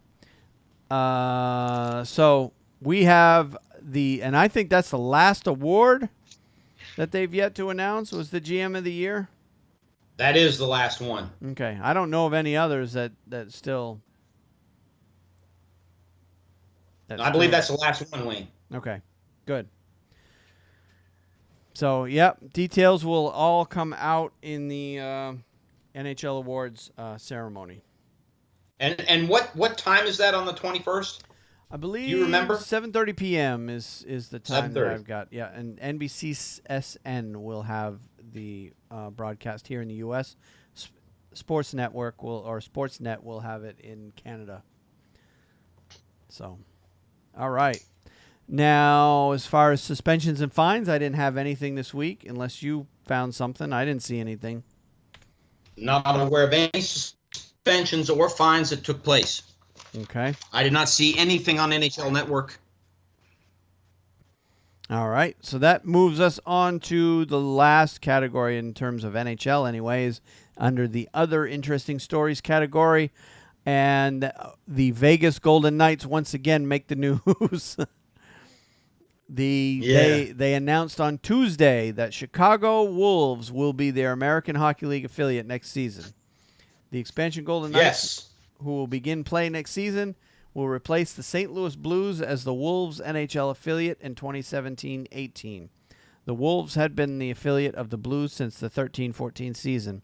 so we have and I think that's the last award that they've yet to announce was the GM of the Year. That is the last one. Okay. I don't know of any others that still. I believe that's the last one, Wayne. Okay. Good. So, details will all come out in the NHL Awards ceremony. And what time is that on the 21st? I believe you remember? 7:30 p.m. is the time 7:30. that I've got. Yeah, and NBCSN will have the broadcast here in the U.S. Sports Network Sportsnet will have it in Canada. So, all right. Now, as far as suspensions and fines, I didn't have anything this week, unless you found something. I didn't see anything. Not aware of any suspensions or fines that took place. Okay. I did not see anything on NHL Network. All right, so that moves us on to the last category in terms of NHL, anyways, under the other interesting stories category. And the Vegas Golden Knights once again make the news. Yeah. They announced on Tuesday that Chicago Wolves will be their American Hockey League affiliate next season. The expansion Golden Knights, Yes. who will begin play next season, will replace the St. Louis Blues as the Wolves NHL affiliate in 2017-18. The Wolves had been the affiliate of the Blues since the 13-14 season.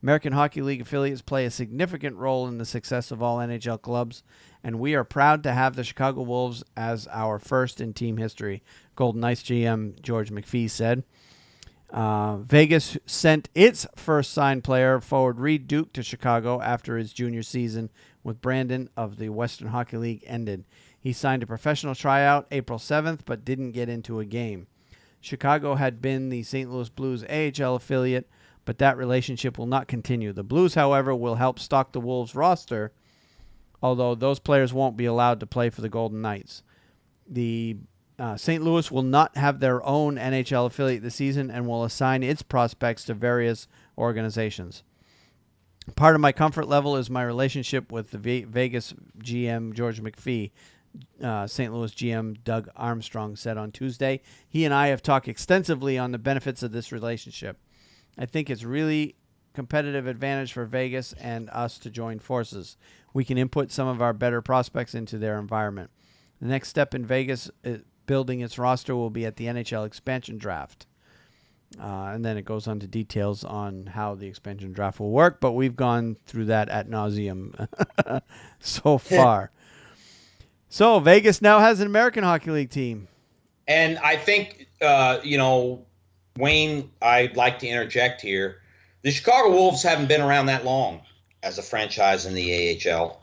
American Hockey League affiliates play a significant role in the success of all NHL clubs, and we are proud to have the Chicago Wolves as our first in team history, Golden Knights GM George McPhee said. Vegas sent its first signed player, forward Reed Duke, to Chicago after his junior season with Brandon of the Western Hockey League ended. He signed a professional tryout April 7th, but didn't get into a game. Chicago had been the St. Louis Blues AHL affiliate, but that relationship will not continue. The Blues, however, will help stock the Wolves roster, although those players won't be allowed to play for the Golden Knights. The St. Louis will not have their own NHL affiliate this season and will assign its prospects to various organizations. Part of my comfort level is my relationship with the Vegas GM George McPhee, St. Louis GM Doug Armstrong said on Tuesday. He and I have talked extensively on the benefits of this relationship. I think it's really competitive advantage for Vegas and us to join forces. We can input some of our better prospects into their environment. The next step in Vegas building its roster will be at the NHL expansion draft. And then it goes on to details on how the expansion draft will work, but we've gone through that ad nauseum so far. So Vegas now has an American Hockey League team. And I think, Wayne, I'd like to interject here. The Chicago Wolves haven't been around that long as a franchise in the AHL.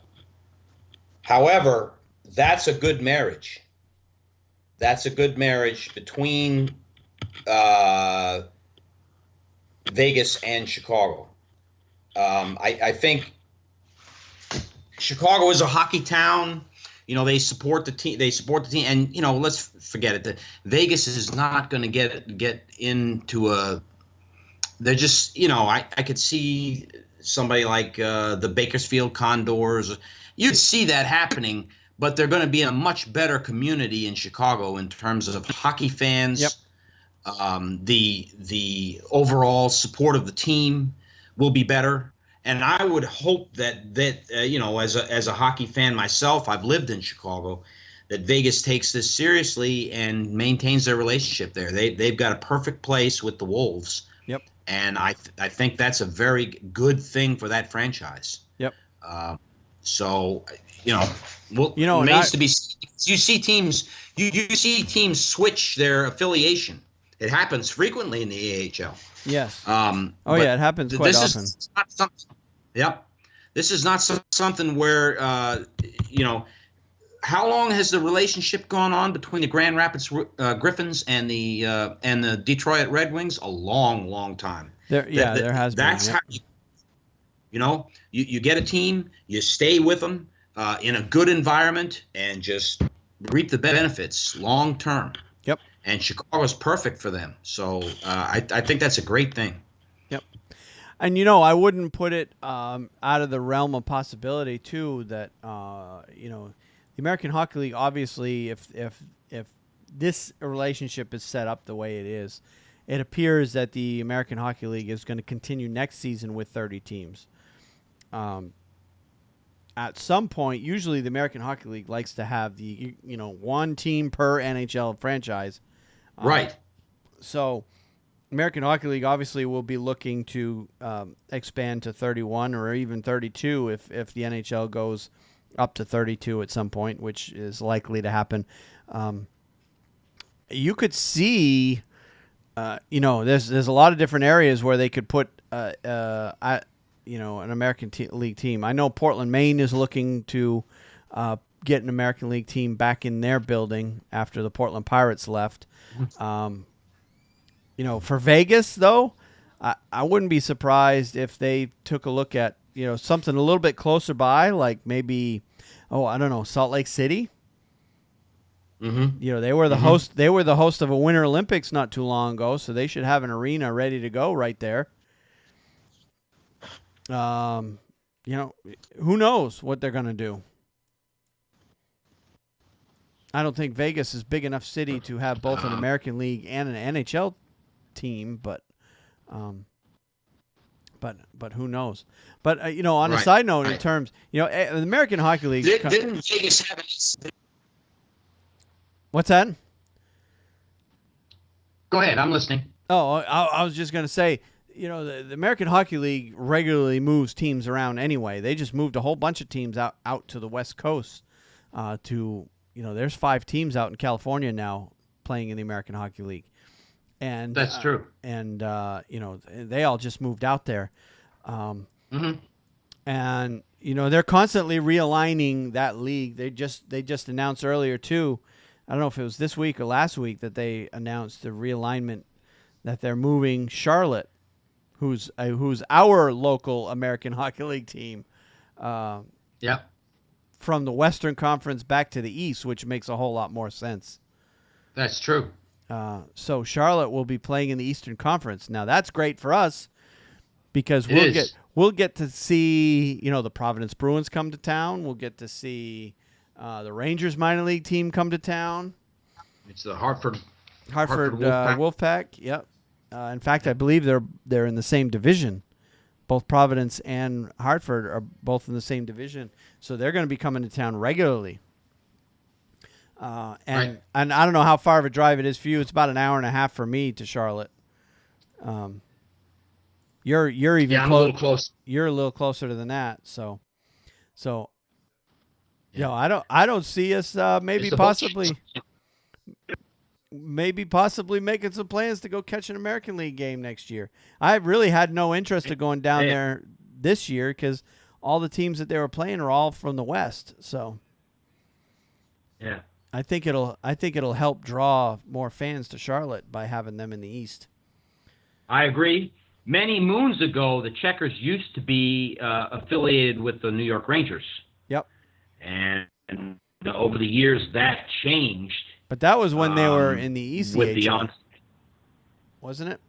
However, that's a good marriage. That's a good marriage between Vegas and Chicago. I think Chicago is a hockey town. They support the team. And let's forget it. The Vegas is not going to get into a. They're just I could see somebody like the Bakersfield Condors. You'd see that happening, but they're going to be a much better community in Chicago in terms of hockey fans. Yep. The overall support of the team will be better. And I would hope that as a hockey fan myself, I've lived in Chicago, that Vegas takes this seriously and maintains their relationship there. They've got a perfect place with the Wolves. Yep. And I think that's a very good thing for that franchise. Yep. Remains to be seen. You see teams switch their affiliation. It happens frequently in the AHL. Yes. It happens quite often. This is not something where how long has the relationship gone on between the Grand Rapids Griffins and the Detroit Red Wings? A long, long time. There has been. That's how you get a team, you stay with them in a good environment, and just reap the benefits long term. Yep. And Chicago's perfect for them. So I think that's a great thing. Yep. And, I wouldn't put it out of the realm of possibility, too, that, the American Hockey League, obviously, if this relationship is set up the way it is, it appears that the American Hockey League is going to continue next season with 30 teams. At some point, usually the American Hockey League likes to have the one team per NHL franchise. Right. So American Hockey League obviously will be looking to expand to 31 or even 32 if the NHL goes up to 32 at some point, which is likely to happen. You could see, there's a lot of different areas where they could put an American League team. I know Portland, Maine is looking to get an American League team back in their building after the Portland Pirates left. For Vegas, though, I wouldn't be surprised if they took a look at, something a little bit closer by, like maybe, Salt Lake City. Mm-hmm. You know, they were the host. They were the host of a Winter Olympics not too long ago, so they should have an arena ready to go right there. You know, who knows what they're going to do? I don't think Vegas is big enough city to have both an American League and an NHL team, but who knows? But you know, on a side note, in terms, you know, the American Hockey League didn't Vegas have it? What's that? Go ahead, I'm listening. Oh, I was just going to say, you know, the American Hockey League regularly moves teams around anyway. They just moved a whole bunch of teams out to the West Coast. You know, there's 5 teams out in California now playing in the American Hockey League, and that's true. And you know, they all just moved out there, and you know, they're constantly realigning that league. They just announced earlier too. I don't know if it was this week or last week that they announced the realignment that they're moving Charlotte, who's our local American Hockey League team, from the Western Conference back to the East, which makes a whole lot more sense. That's true. So Charlotte will be playing in the Eastern Conference. Now that's great for us because we'll get to see, you know, the Providence Bruins come to town. We'll get to see the Rangers minor league team come to town. It's the Hartford Wolfpack. Yep. In fact, I believe they're in the same division. Both Providence and Hartford are both in the same division, so they're going to be coming to town regularly. And I don't know how far of a drive it is for you. It's about an hour and a half for me to Charlotte. You're even I'm a little close. You're a little closer than that. So. You know, I don't see us maybe possibly making some plans to go catch an American League game next year. I really had no interest in going down there this year because all the teams that they were playing are all from the West. So yeah, I think it'll help draw more fans to Charlotte by having them in the East. I agree. Many moons ago, the Checkers used to be affiliated with the New York Rangers. Yep. And over the years, that changed. But that was when they were in the ECHL. With the wasn't it?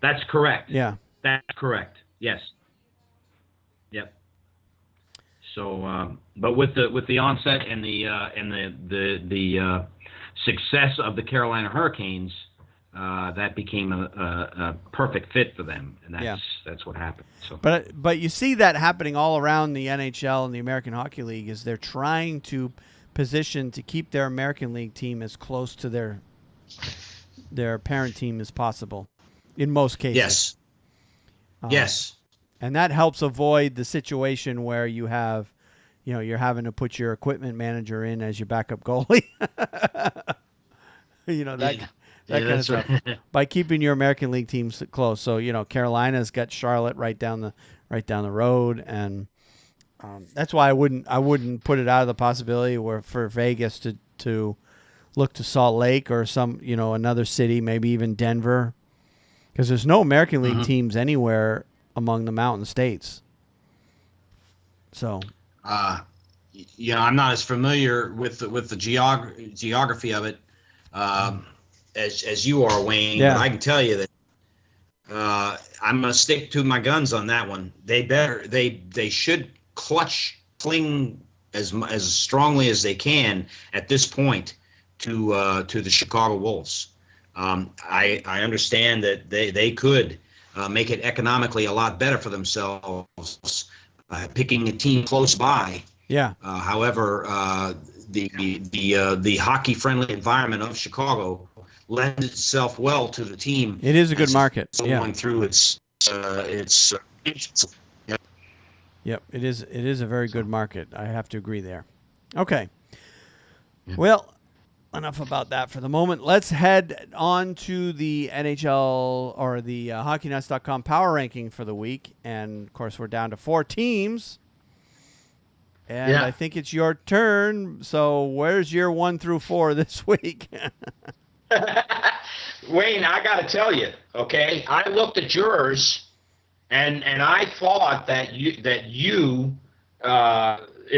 That's correct. Yeah. That's correct. Yes. Yep. So, but with the onset and the success of the Carolina Hurricanes, that became a perfect fit for them, and that's what happened. So, but you see that happening all around the NHL and the American Hockey League is they're trying to position to keep their American League team as close to their parent team as possible, in most cases. Yes. Yes. And that helps avoid the situation where you have, you know, you're having to put your equipment manager in as your backup goalie. You know that. Yeah. That kind of stuff. By keeping your American League teams close. So, you know, Carolina's got Charlotte right down the road, and that's why I wouldn't put it out of the possibility for Vegas to look to Salt Lake or some, you know, another city, maybe even Denver, because there's no American League teams anywhere among the mountain states. So, you know, I'm not as familiar with the geography of it. As you are, Wayne, but I can tell you that I'm going to stick to my guns on that one. They should cling as strongly as they can at this point to the Chicago Wolves. I understand that they could make it economically a lot better for themselves picking a team close by. Yeah. However, the hockey friendly environment of Chicago lends itself well to the team. It is a good market. Going through its Yep, it is a very good market. I have to agree there. Okay. Well, enough about that for the moment. Let's head on to the NHL or the HockeyNuts.com power ranking for the week. And, of course, we're down to 4 teams. And I think it's your turn. So where's your 1 through 4 this week? Wayne, I got to tell you, okay, I looked at yours, and I thought that it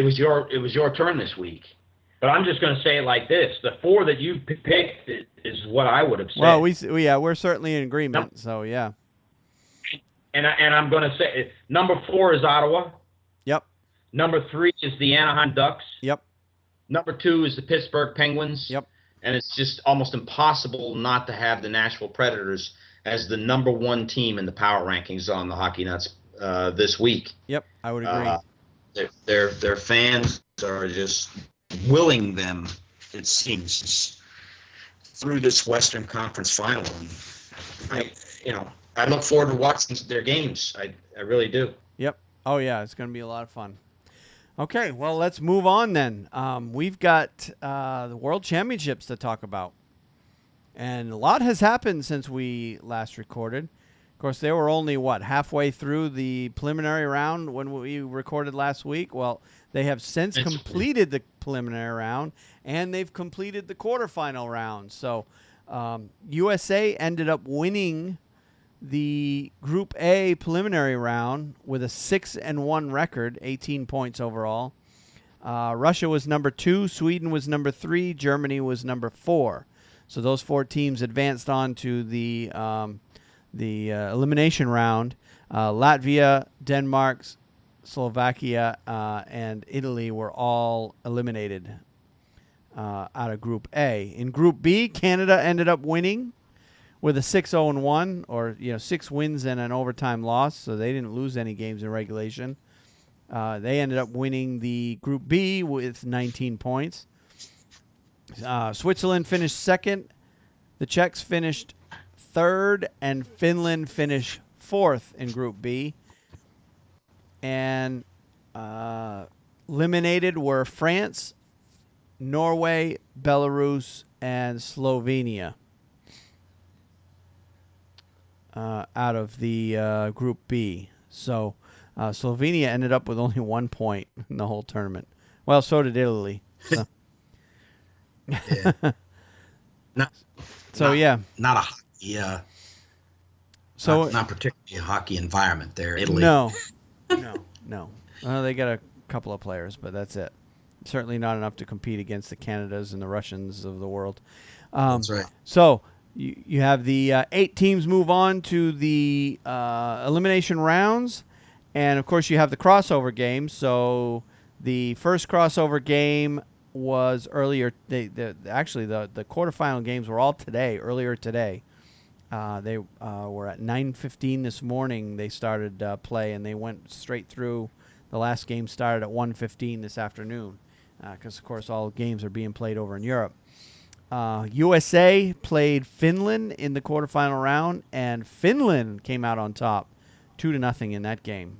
was your turn this week. But I'm just going to say it like this: the 4 that you picked is what I would have said. Well, we're certainly in agreement. So yeah. And I'm going to say number 4 is Ottawa. Yep. Number 3 is the Anaheim Ducks. Yep. Number 2 is the Pittsburgh Penguins. Yep. And it's just almost impossible not to have the Nashville Predators as the number 1 team in the power rankings on the Hockey Nuts this week. Yep, I would agree. Their fans are just willing them, it seems, through this Western Conference Final. And I look forward to watching their games. I really do. Yep. Oh yeah, it's going to be a lot of fun. Okay, well, let's move on then. We've got the World Championships to talk about. And a lot has happened since we last recorded. Of course, they were only, halfway through the preliminary round when we recorded last week? Well, they have since completed the preliminary round, and they've completed the quarterfinal round. So USA ended up winning the Group A preliminary round with a 6-1 record, 18 points overall. Russia was number 2, Sweden was number 3, Germany was number 4. So those 4 teams advanced on to the elimination round. Latvia, Denmark, Slovakia, and Italy were all eliminated out of Group A. In Group B, Canada ended up winning with a 6-0-1, or 6 wins and an overtime loss, so they didn't lose any games in regulation. They ended up winning the Group B with 19 points. Switzerland finished second, the Czechs finished third, and Finland finished fourth in Group B. And eliminated were France, Norway, Belarus, and Slovenia. Out of the Group B. So Slovenia ended up with only 1 point in the whole tournament. Well, so did Italy. So. Yeah. Not a hockey. Not particularly a hockey environment there, Italy. No. They got a couple of players, but that's it. Certainly not enough to compete against the Canadas and the Russians of the world. That's right. So you have the 8 teams move on to the elimination rounds, and of course you have the crossover games. So the first crossover game was earlier. Actually the quarterfinal games were all earlier today. They were at 9:15 this morning. They started play, and they went straight through. The last game started at 1:15 this afternoon, because of course all games are being played over in Europe. USA played Finland in the quarterfinal round, and Finland came out on top, 2-0 in that game.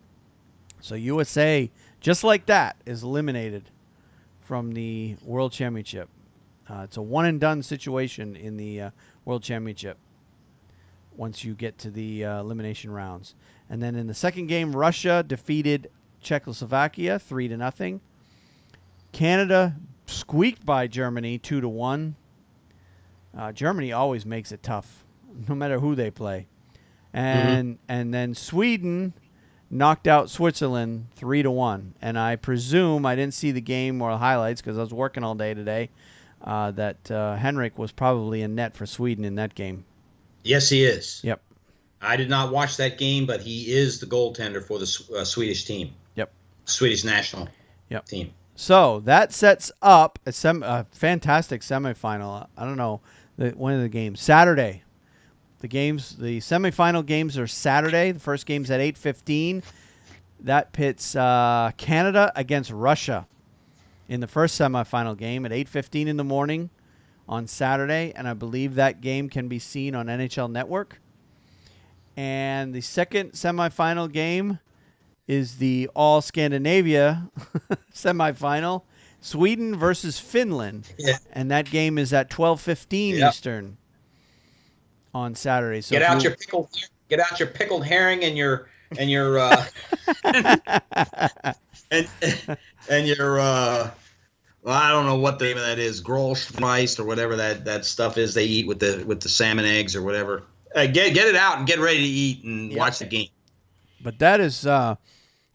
So USA, just like that, is eliminated from the World Championship. It's a one-and-done situation in the World Championship once you get to the elimination rounds. And then in the second game, Russia defeated Czechoslovakia 3-0. Canada squeaked by Germany 2-1. Germany always makes it tough, no matter who they play. And then Sweden knocked out Switzerland 3-1. And I presume, I didn't see the game or the highlights because I was working all day today, that Henrik was probably in net for Sweden in that game. Yes, he is. Yep. I did not watch that game, but he is the goaltender for the Swedish team. Yep. Swedish national team. So that sets up a fantastic semifinal. I don't know, one of the games. Saturday. The semifinal games are Saturday. The first game's at 8:15. That pits Canada against Russia in the first semifinal game at 8:15 in the morning on Saturday, and I believe that game can be seen on NHL Network. And the second semifinal game is the All Scandinavia semifinal, Sweden versus Finland, and that game is at 12:15 Eastern on Saturday. So get out your pickled herring and your and your well, I don't know what the name of that is, Grolschmeist or whatever that stuff is they eat with the salmon eggs or whatever. Get it out and get ready to eat and watch the game. But that is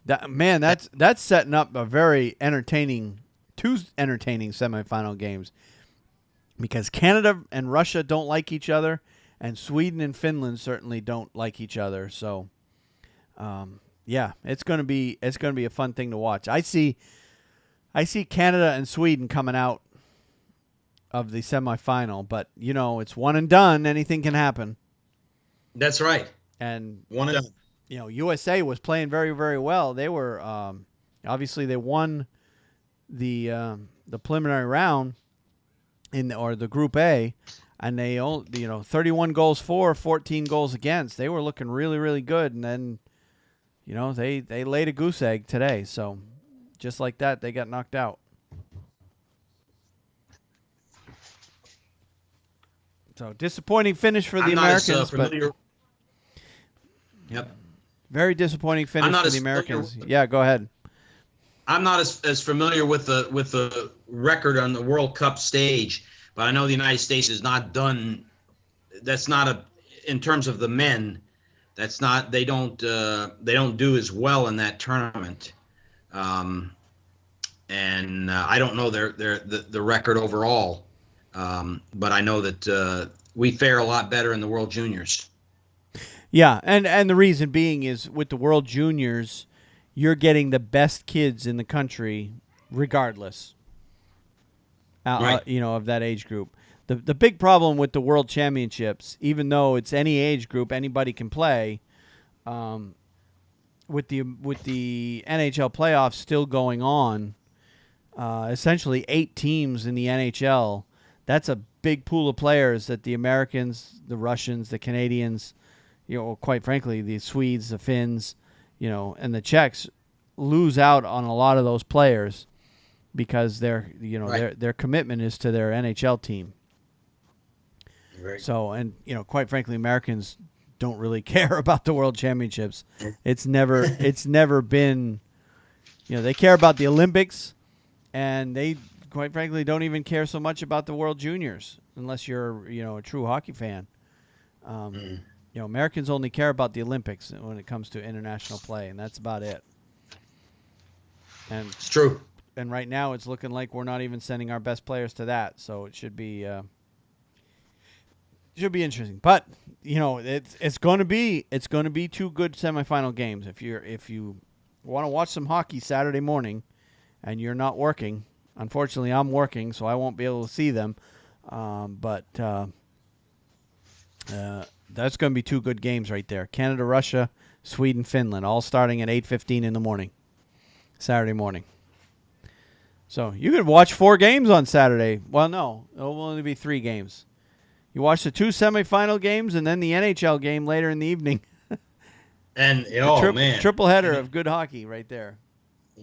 that's setting up a very entertaining two entertaining semifinal games because Canada and Russia don't like each other, and Sweden and Finland certainly don't like each other. So, yeah, it's gonna be a fun thing to watch. I see Canada and Sweden coming out of the semifinal, but it's one and done. Anything can happen. That's right. And one and done. USA was playing very, very well. They were obviously they won the preliminary round or the Group A, and they 31 goals for, 14 goals against. They were looking really, really good, and then they laid a goose egg today. So just like that, they got knocked out. So disappointing finish for the Americans, but yep, very disappointing finish for the Americans. Yeah, go ahead. I'm not as familiar with the record on the World Cup stage, but I know the United States is not done. That's not in terms of the men. That's not. They don't do as well in that tournament. And I don't know the record overall. But I know that we fare a lot better in the World Juniors. Yeah, and the reason being is with the World Juniors, you're getting the best kids in the country, regardless. Right. Of that age group. The big problem with the World Championships, even though it's any age group, anybody can play. With the NHL playoffs still going on, essentially 8 teams in the NHL. That's a big pool of players that the Americans, the Russians, the Canadians, quite frankly, the Swedes, the Finns, and the Czechs lose out on a lot of those players because Right. their commitment is to their NHL team. Right. So, and quite frankly, Americans don't really care about the World Championships. It's never been, they care about the Olympics, and they quite frankly don't even care so much about the World Juniors unless you're a true hockey fan. Americans only care about the Olympics when it comes to international play, and that's about it. And It's true. And right now it's looking like we're not even sending our best players to that, so it should be interesting. But it's going to be 2 good semifinal games. If you want to watch some hockey Saturday morning and you're not working. Unfortunately, I'm working, so I won't be able to see them. But that's going to be 2 good games right there. Canada, Russia, Sweden, Finland, all starting at 8:15 in the morning, Saturday morning. So you could watch 4 games on Saturday. Well, no, it will only be 3 games. You watch the 2 semifinal games and then the NHL game later in the evening. And man, triple header of good hockey right there.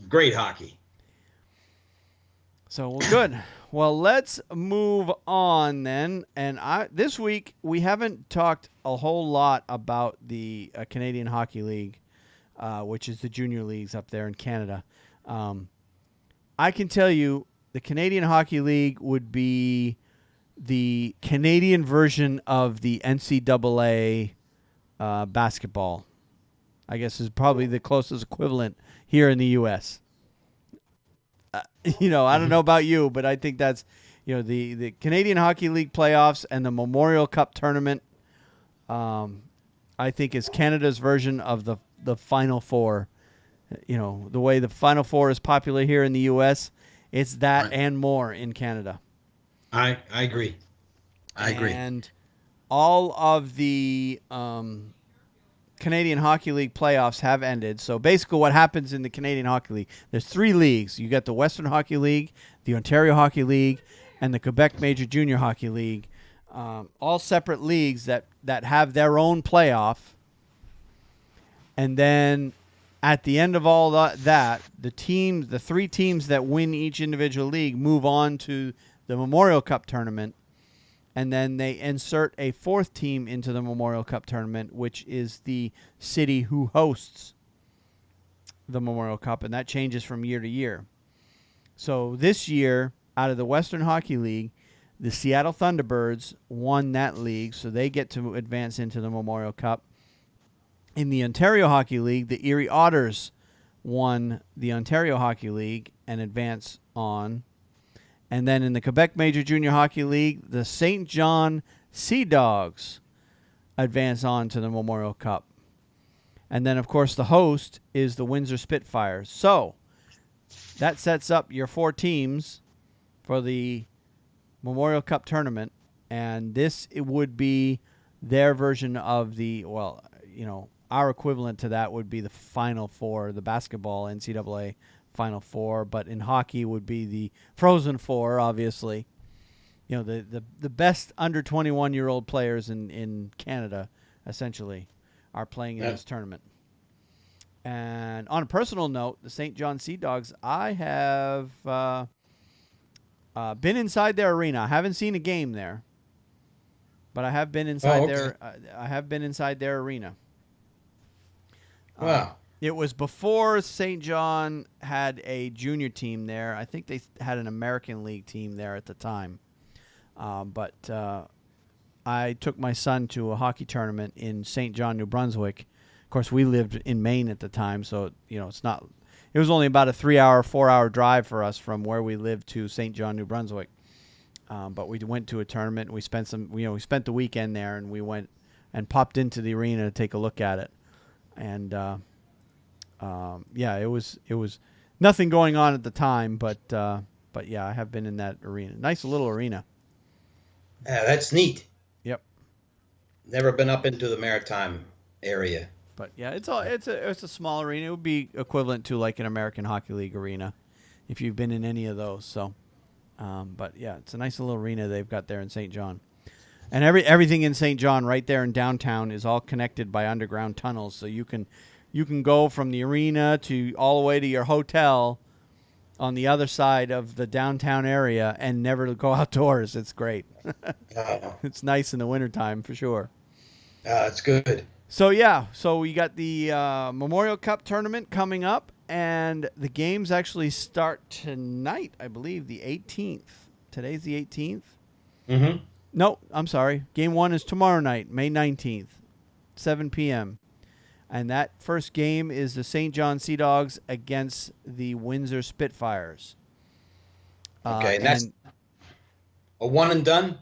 Great hockey. So, well, good. Well, let's move on then. And this week we haven't talked a whole lot about the Canadian Hockey League, which is the junior leagues up there in Canada. I can tell you the Canadian Hockey League would be the Canadian version of the NCAA basketball. I guess is probably the closest equivalent here in the U.S. I don't know about you, but I think that's, the Canadian Hockey League playoffs and the Memorial Cup tournament, I think is Canada's version of the Final Four. The way the Final Four is popular here in the U.S., it's that Right. and more in Canada. I agree. I agree. And all of the Canadian Hockey League playoffs have ended. So basically what happens in the Canadian Hockey League, there's 3 leagues. You got the Western Hockey League, the Ontario Hockey League, and the Quebec Major Junior Hockey League. All separate leagues that have their own playoff. And then at the end of all that, the 3 teams that win each individual league move on to the Memorial Cup tournament. And then they insert a 4th team into the Memorial Cup tournament, which is the city who hosts the Memorial Cup, and that changes from year to year. So this year, out of the Western Hockey League, the Seattle Thunderbirds won that league, so they get to advance into the Memorial Cup. In the Ontario Hockey League, the Erie Otters won the Ontario Hockey League and advance on. And then in the Quebec Major Junior Hockey League, the St. John Sea Dogs advance on to the Memorial Cup. And then, of course, the host is the Windsor Spitfires. So that sets up your 4 teams for the Memorial Cup tournament. And this it would be their version of the, well, you know, our equivalent to that would be the Final Four, the basketball NCAA Final Four. But in hockey would be the Frozen Four, obviously. You know, the best under 21-year-old players in Canada, essentially, are playing in this tournament. And on a personal note, the St. John Sea Dogs, I have been inside their arena. I haven't seen a game there, but I have been inside their arena. Wow. It was before St. John had a junior team there. I think they had an American League team there at the time. But I took my son to a hockey tournament in St. John, New Brunswick. Of course, we lived in Maine at the time, so it was only about a 4-hour drive for us from where we lived to St. John, New Brunswick. But we went to a tournament. And we spent the weekend there, and we went and popped into the arena to take a look at it. And it was nothing going on at the time, but yeah, I have been in that arena. Nice little arena. Yeah, that's neat. Yep. Never been up into the Maritime area. But yeah, it's a small arena. It would be equivalent to like an American Hockey League arena, if you've been in any of those. So, but yeah, it's a nice little arena they've got there in St. John, and everything in St. John right there in downtown is all connected by underground tunnels. So you can go from the arena to all the way to your hotel on the other side of the downtown area and never go outdoors. It's great. It's nice in the wintertime for sure. That's good. So, yeah, we got the Memorial Cup tournament coming up, and the games actually start tonight, I believe, the 18th. Today's the 18th? Mm-hmm. No, I'm sorry. Game 1 is tomorrow night, May 19th, 7 p.m. And that first game is the St. John Sea Dogs against the Windsor Spitfires. Okay, and that's a one and done?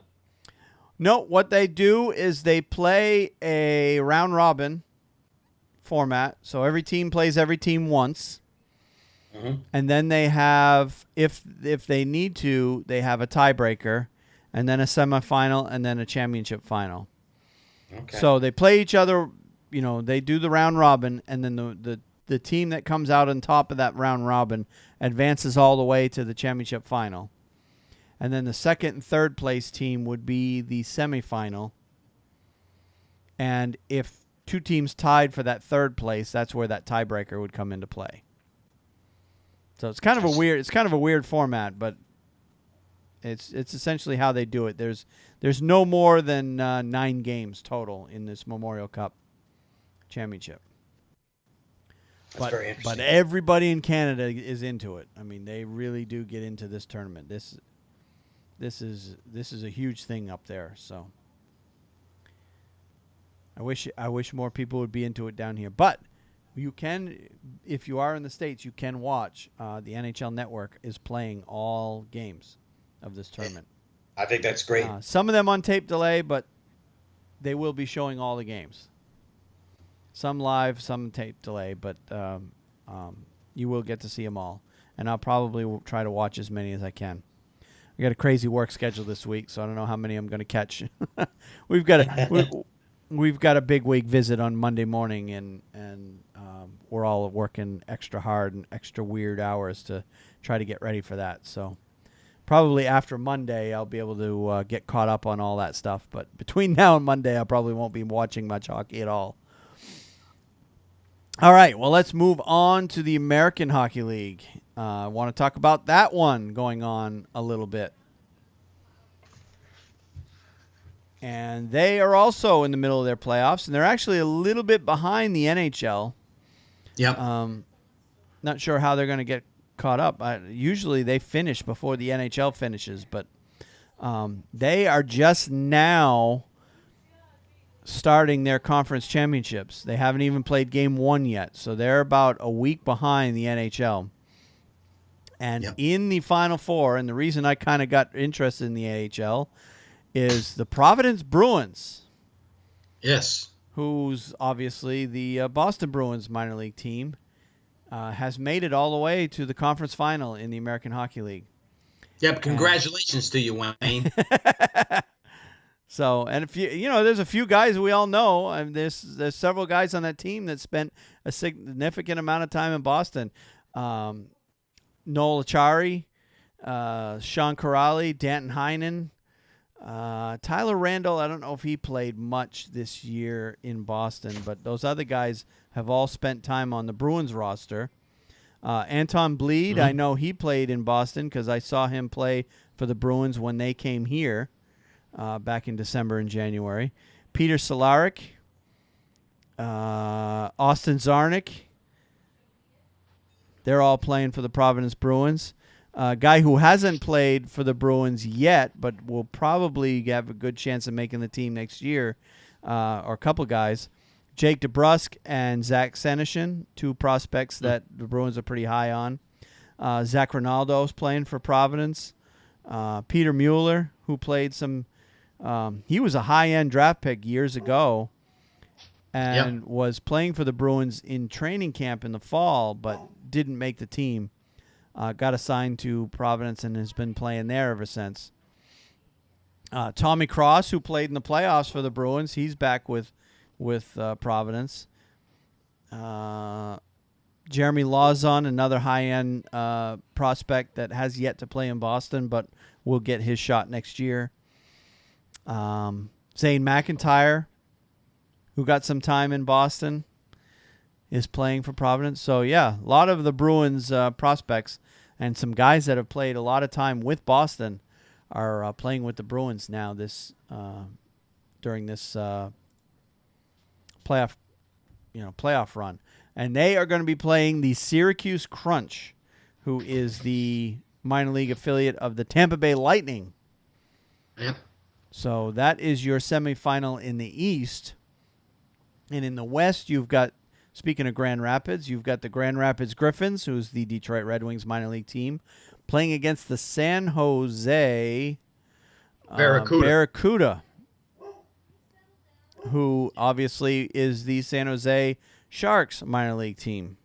No, what they do is they play a round robin format. So every team plays every team once. Mm-hmm. And then they have, if they need to, they have a tiebreaker, and then a semifinal, and then a championship final. Okay. So they play each other, they do the round robin, and then the team that comes out on top of that round robin advances all the way to the championship final. And then the second and third place team would be the semifinal. And if 2 teams tied for that third place, that's where that tiebreaker would come into play. So it's kind of a weird format, but it's essentially how they do it. There's no more than 9 games total in this Memorial Cup championship. That's very interesting. But everybody in Canada is into it. I mean, they really do get into this tournament. This is a huge thing up there. So I wish more people would be into it down here. But you can, if you are in the States, you can watch. The NHL Network is playing all games of this tournament. I think that's great. Some of them on tape delay, but they will be showing all the games. Some live, some tape delay, but you will get to see them all. And I'll probably try to watch as many as I can. I got a crazy work schedule this week, so I don't know how many I'm going to catch. We've got a big week visit on Monday morning, and we're all working extra hard and extra weird hours to try to get ready for that. So probably after Monday, I'll be able to get caught up on all that stuff. But between now and Monday, I probably won't be watching much hockey at all. All right, well, let's move on to the American Hockey League. I want to talk about that one going on a little bit. And they are also in the middle of their playoffs, and they're actually a little bit behind the NHL. Yep. Not sure how they're going to get caught up. Usually they finish before the NHL finishes, but they are just now starting their conference championships. They haven't even played game 1 yet, so they're about a week behind the NHL. And Yep. in the Final Four, and the reason I kind of got interested in the AHL is the Providence Bruins, Yes. who's obviously the Boston Bruins minor league team, has made it all the way to the conference final in the American Hockey League. Yep. Congratulations to you, Wayne. So, and if there's a few guys we all know, and there's several guys on that team that spent a significant amount of time in Boston. Noel Achari, Sean Corrali, Danton Heinen, Tyler Randall. I don't know if he played much this year in Boston, but those other guys have all spent time on the Bruins roster. Anton Bleed, I know he played in Boston because I saw him play for the Bruins when they came here back in December and January. Peter Solaric, Austin Zarnik. They're all playing for the Providence Bruins. A guy who hasn't played for the Bruins yet, but will probably have a good chance of making the team next year, or a couple guys, Jake DeBrusk and Zach Senishin, two prospects that the Bruins are pretty high on. Zach Ronaldo's playing for Providence. Peter Mueller, who played some he was a high-end draft pick years ago and was playing for the Bruins in training camp in the fall, but didn't make the team. Got assigned to Providence and has been playing there ever since. Tommy Cross, who played in the playoffs for the Bruins, he's back with Providence. Jeremy Lawson, another high-end prospect that has yet to play in Boston, but will get his shot next year. Zane McIntyre, who got some time in Boston, is playing for Providence. So, yeah, a lot of the Bruins prospects and some guys that have played a lot of time with Boston are playing with the Bruins now during this playoff run. And they are going to be playing the Syracuse Crunch, who is the minor league affiliate of the Tampa Bay Lightning. Yep. So that is your semifinal in the East. And in the West, you've got, speaking of Grand Rapids, you've got the Grand Rapids Griffins, who's the Detroit Red Wings minor league team, playing against the San Jose Barracuda, who obviously is the San Jose Sharks minor league team.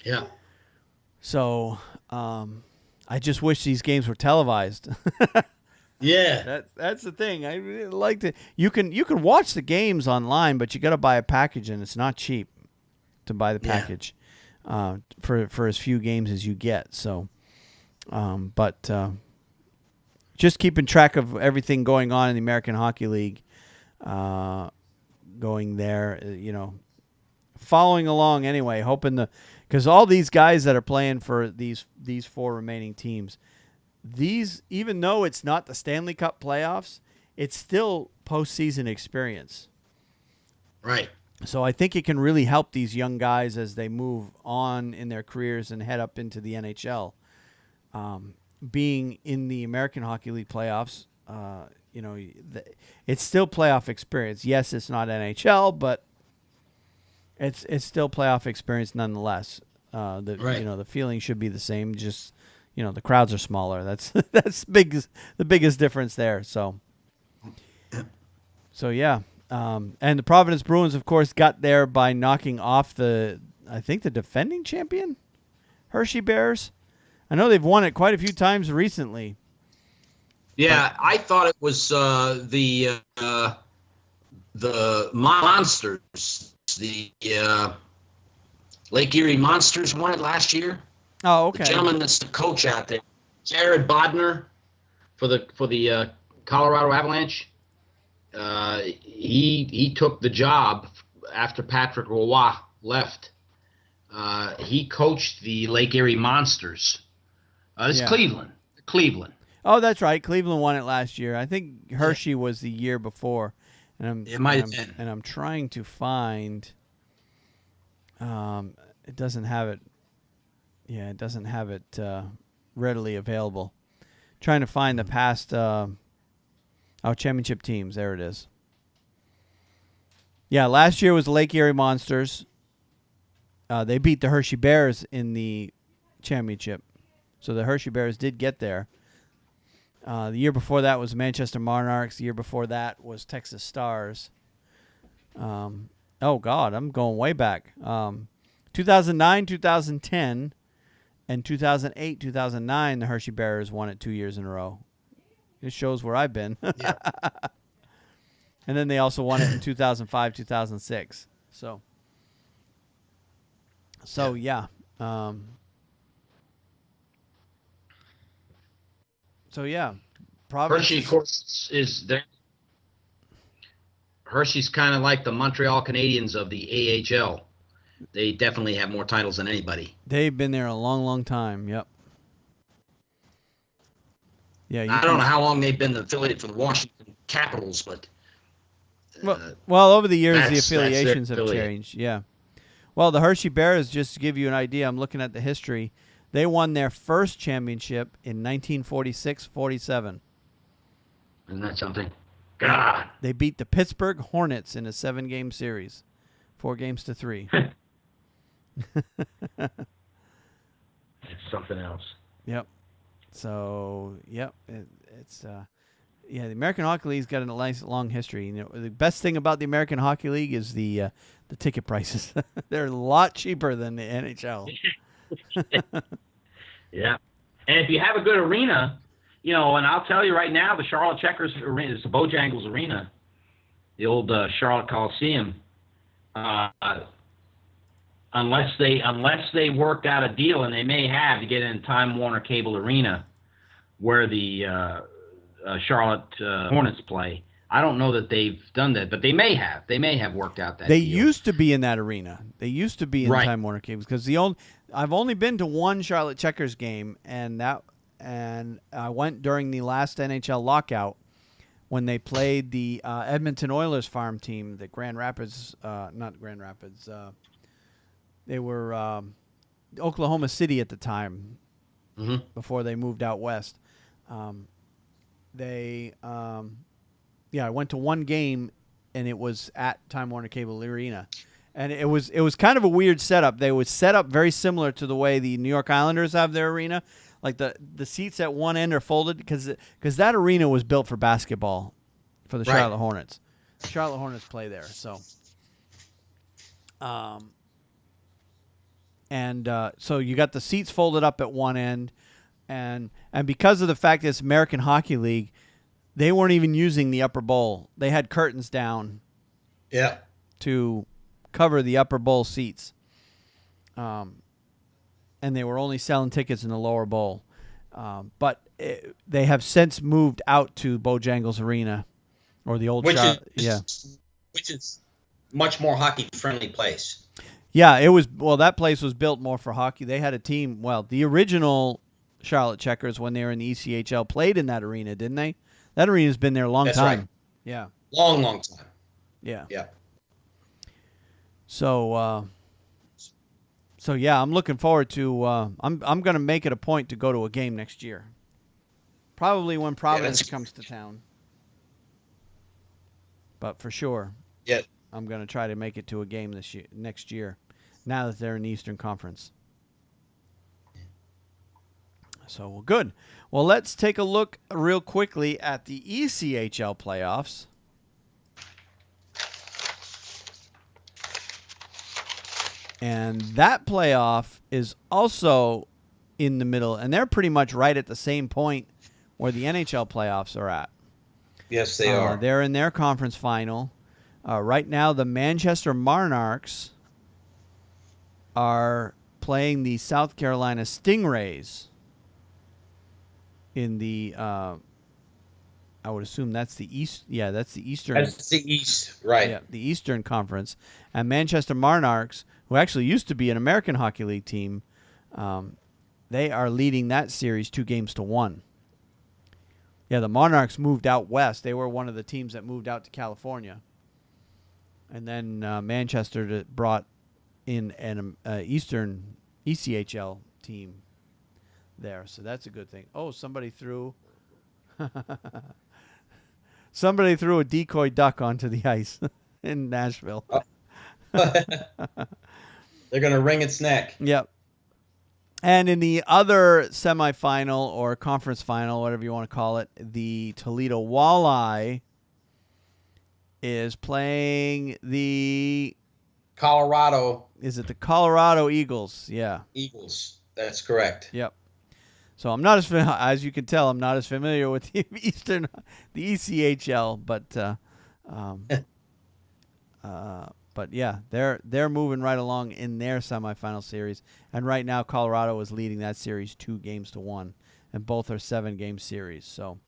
Yeah. So I just wish these games were televised. Yeah. That's the thing. I really like to. You can watch the games online, but you got to buy a package, and it's not cheap to buy the package for as few games as you get. So, but just keeping track of everything going on in the American Hockey League, going there, following along anyway, hoping because all these guys that are playing for these four remaining teams. Even though it's not the Stanley Cup playoffs, it's still postseason experience. Right. So I think it can really help these young guys as they move on in their careers and head up into the NHL. Being in the American Hockey League playoffs, it's still playoff experience. Yes, it's not NHL, but it's still playoff experience nonetheless. The feeling should be the same. Just the crowds are smaller. That's the biggest difference there. So yeah. And the Providence Bruins, of course, got there by knocking off the defending champion, Hershey Bears. I know they've won it quite a few times recently. Yeah, I thought it was the Monsters, the Lake Erie Monsters won it last year. Oh, okay. The gentleman that's the coach out there, Jared Bodner, for the Colorado Avalanche. He took the job after Patrick Roy left. He coached the Lake Erie Monsters. It's Cleveland. Oh, that's right. Cleveland won it last year. I think Hershey was the year before. And It might have been. And I'm trying to find. It doesn't have it. Yeah, it doesn't have it readily available. Trying to find the past championship teams. There it is. Yeah, last year was the Lake Erie Monsters. They beat the Hershey Bears in the championship So the Hershey Bears did get there. The year before that was Manchester Monarchs. The year before that was Texas Stars. Oh, God, I'm going way back. 2009, 2010, and 2008, 2009, the Hershey Bears won it 2 years in a row. It shows where I've been. Yeah. And then they also won it in 2005, 2006. So yeah. Providence. Hershey, of course, is there. Hershey's kind of like the Montreal Canadiens of the AHL. They definitely have more titles than anybody. They've been there a long, long time. Yep. Yeah. I don't know how long they've been affiliated for the Washington Capitals, but well, over the years, the that's their affiliations have affiliate. changed. Yeah. Well, the Hershey Bears, just to give you an idea, I'm looking at the history. They won their first championship in 1946-47. Isn't that something? God. They beat the Pittsburgh Hornets in a 7-game series, 4-3. It's something else. Yep. So, yep, it's the American Hockey League's got a nice long history. You know, the best thing about the American Hockey League is the ticket prices. They're a lot cheaper than the NHL. Yeah. And if you have a good arena, you know, and I'll tell you right now, the Charlotte Checkers Arena is the Bojangles Arena, the old Charlotte Coliseum. Unless they worked out a deal, and they may have, to get in Time Warner Cable Arena, where the Charlotte Hornets play. I don't know that they've done that, but they may have. They may have worked out that They deal. used to be in that arena. They used to be in Right. Time Warner Cable because I've only been to one Charlotte Checkers game, and I went during the last NHL lockout when they played the Edmonton Oilers farm team, the Grand Rapids, not Grand Rapids. They were Oklahoma City at the time, before they moved out west. I went to one game, and it was at Time Warner Cable Arena, and it was kind of a weird setup. They was set up very similar to the way the New York Islanders have their arena, like the seats at one end are folded because that arena was built for basketball, for the Right. Charlotte Hornets. The Charlotte Hornets play there, so. So you got the seats folded up at one end, and because of the fact that it's American Hockey League, they weren't even using the upper bowl. They had curtains down yeah. to cover the upper bowl seats, and they were only selling tickets in the lower bowl. But they have since moved out to Bojangles Arena, or the old Which is much more hockey friendly place. Yeah, it was. Well, that place was built more for hockey. They had a team. Well, the original Charlotte Checkers, when they were in the ECHL, played in that arena, didn't they? That arena's been there a long That's time. right. Yeah. Long time. Yeah. Yeah. So yeah, I'm looking forward to. I'm going to make it a point to go to a game next year. Probably when Providence comes to town. But for sure. Yeah. I'm going to try to make it to a game next year, now that they're in the Eastern Conference. So, good. Well, let's take a look real quickly at the ECHL playoffs. And that playoff is also in the middle, and they're pretty much right at the same point where the NHL playoffs are at. Yes, they are. They're in their conference final. Right now, the Manchester Monarchs are playing the South Carolina Stingrays in the, I would assume that's the East. Yeah, that's the Eastern. That's the East, right. Yeah, the Eastern Conference. And Manchester Monarchs, who actually used to be an American Hockey League team, they are leading that series 2-1. Yeah, the Monarchs moved out west. They were one of the teams that moved out to California. And then Manchester brought in an Eastern ECHL team there. So that's a good thing. Oh, somebody threw a decoy duck onto the ice in Nashville. They're going to wring its neck. Yep. And in the other semifinal or conference final, whatever you want to call it, the Toledo Walleye is playing the Colorado. Is it the Colorado Eagles? Yeah. Eagles. That's correct. Yep. So I'm not as you can tell, I'm not as familiar with the the ECHL, but yeah, they're moving right along in their semifinal series, and right now Colorado is leading that series 2-1, and both are 7-game series. So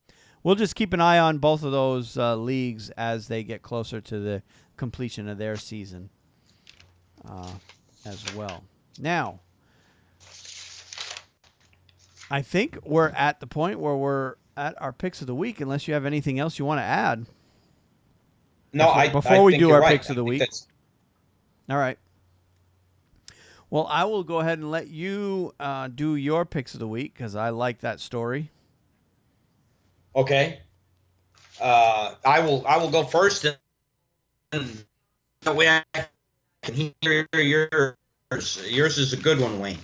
we'll just keep an eye on both of those leagues as they get closer to the completion of their season as well. Now, I think we're at the point where we're at our picks of the week, unless you have anything else you want to add. No, before we do our right. picks of the week. All right. Well, I will go ahead and let you do your picks of the week because I like that story. Okay. I will go first, and that way I can hear yours. Yours is a good one, Wayne.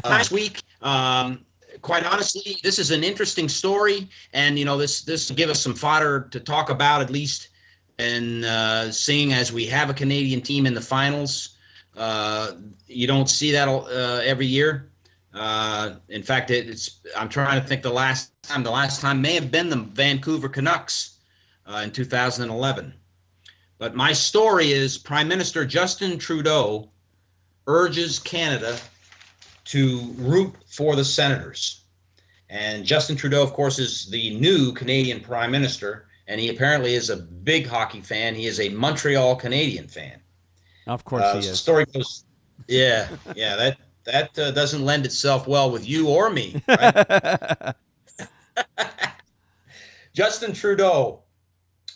Last week, quite honestly, this is an interesting story, and this will give us some fodder to talk about at least. And seeing as we have a Canadian team in the finals, you don't see that every year. In fact, I'm trying to think the last time may have been the Vancouver Canucks in 2011. But my story is Prime Minister Justin Trudeau urges Canada to root for the Senators. And Justin Trudeau, of course, is the new Canadian Prime Minister. And he apparently is a big hockey fan. He is a Montreal Canadian fan. Of course he is. The story goes, that doesn't lend itself well with you or me. Right? Justin Trudeau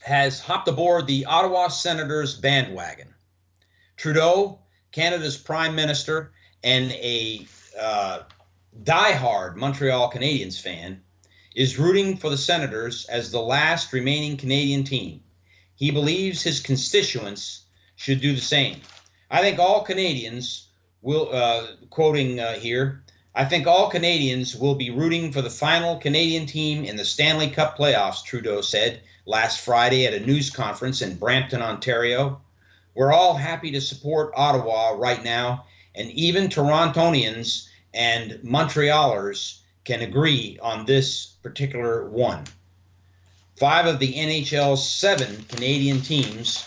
has hopped aboard the Ottawa Senators bandwagon. Trudeau, Canada's Prime Minister and a diehard Montreal Canadiens fan, is rooting for the Senators as the last remaining Canadian team. He believes his constituents should do the same. I think all Canadians will, quoting here, I think all Canadians will be rooting for the final Canadian team in the Stanley Cup playoffs, Trudeau said last Friday at a news conference in Brampton, Ontario. We're all happy to support Ottawa right now, and even Torontonians and Montrealers can agree on this particular one. 5 of the NHL's 7 Canadian teams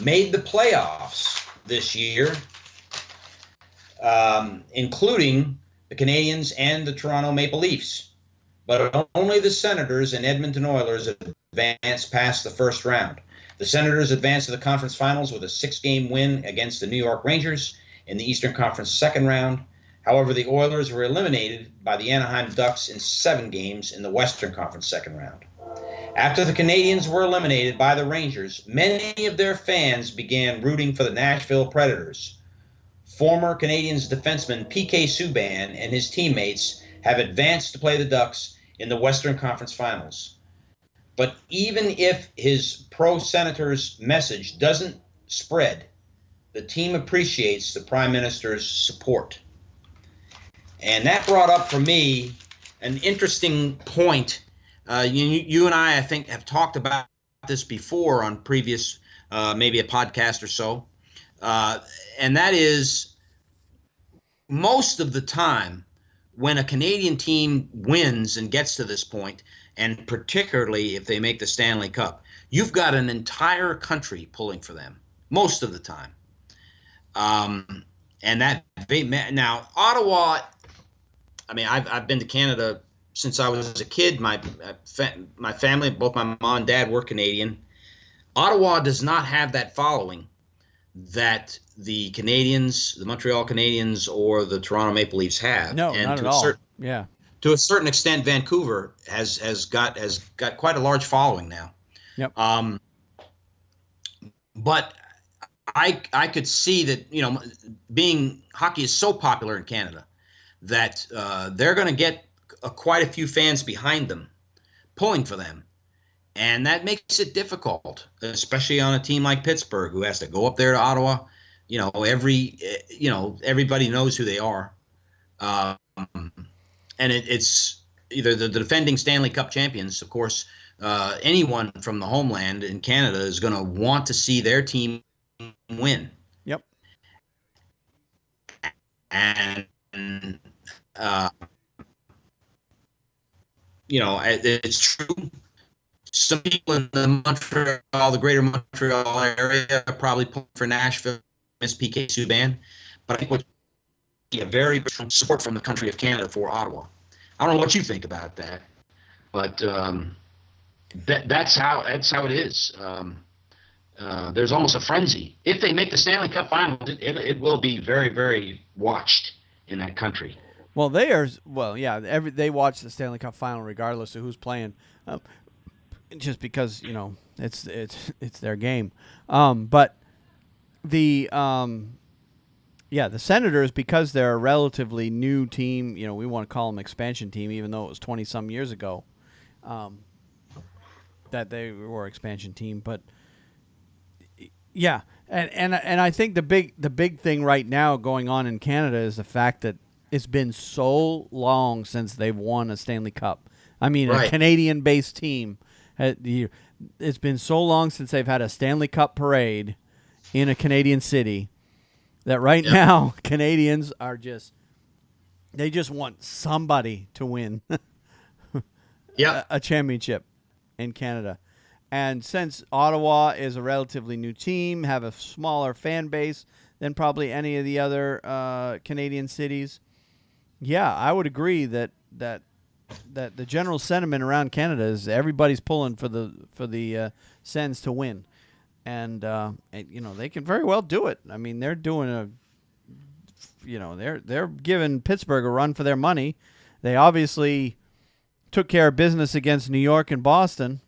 made the playoffs this year, including the Canadiens and the Toronto Maple Leafs. But only the Senators and Edmonton Oilers advanced past the first round. The Senators advanced to the conference finals with a 6-game win against the New York Rangers in the Eastern Conference second round. However, the Oilers were eliminated by the Anaheim Ducks in 7 games in the Western Conference second round. After the Canadiens were eliminated by the Rangers, many of their fans began rooting for the Nashville Predators. Former Canadiens defenseman P.K. Subban and his teammates have advanced to play the Ducks in the Western Conference Finals. But even if his pro-Senators message doesn't spread, the team appreciates the Prime Minister's support. And that brought up for me an interesting point. You and I think, have talked about this before on previous, maybe a podcast or so. And that is, most of the time when a Canadian team wins and gets to this point, and particularly if they make the Stanley Cup, you've got an entire country pulling for them most of the time. And that now Ottawa, I mean, I've been to Canada since I was a kid. My family, both my mom and dad, were Canadian. Ottawa does not have that following that the Canadiens, the Montreal Canadiens, or the Toronto Maple Leafs have. No, and not at all. Yeah. To a certain extent, Vancouver has got quite a large following now. Yep. But I could see that, being hockey is so popular in Canada that they're going to get quite a few fans behind them, pulling for them. And that makes it difficult, especially on a team like Pittsburgh, who has to go up there to Ottawa. Everybody knows who they are. and it's either the defending Stanley Cup champions, of course. Anyone from the homeland in Canada is going to want to see their team win. Yep. And it's true. Some people in the greater Montreal area are probably pulling for Nashville, Miss PK Subban, but I think what a very strong support from the country of Canada for Ottawa. I don't know what you think about that, but that's how it is. There's almost a frenzy. If they make the Stanley Cup Finals, it will be very, very watched in that country. Well, they watch the Stanley Cup Final regardless of who's playing, just because it's their game. But the Senators, because they're a relatively new team, we want to call them expansion team, even though it was 20-some years ago that they were expansion team. But yeah, and I think the big thing right now going on in Canada is the fact that it's been so long since they've won a Stanley Cup. I mean, right. A Canadian-based team. It's been so long since they've had a Stanley Cup parade in a Canadian city that right now Canadians are just want somebody to win a championship in Canada. And since Ottawa is a relatively new team, have a smaller fan base than probably any of the other Canadian cities, I would agree that the general sentiment around Canada is everybody's pulling for the Sens to win, and they can very well do it. I mean, they're doing they're giving Pittsburgh a run for their money. They obviously took care of business against New York and Boston.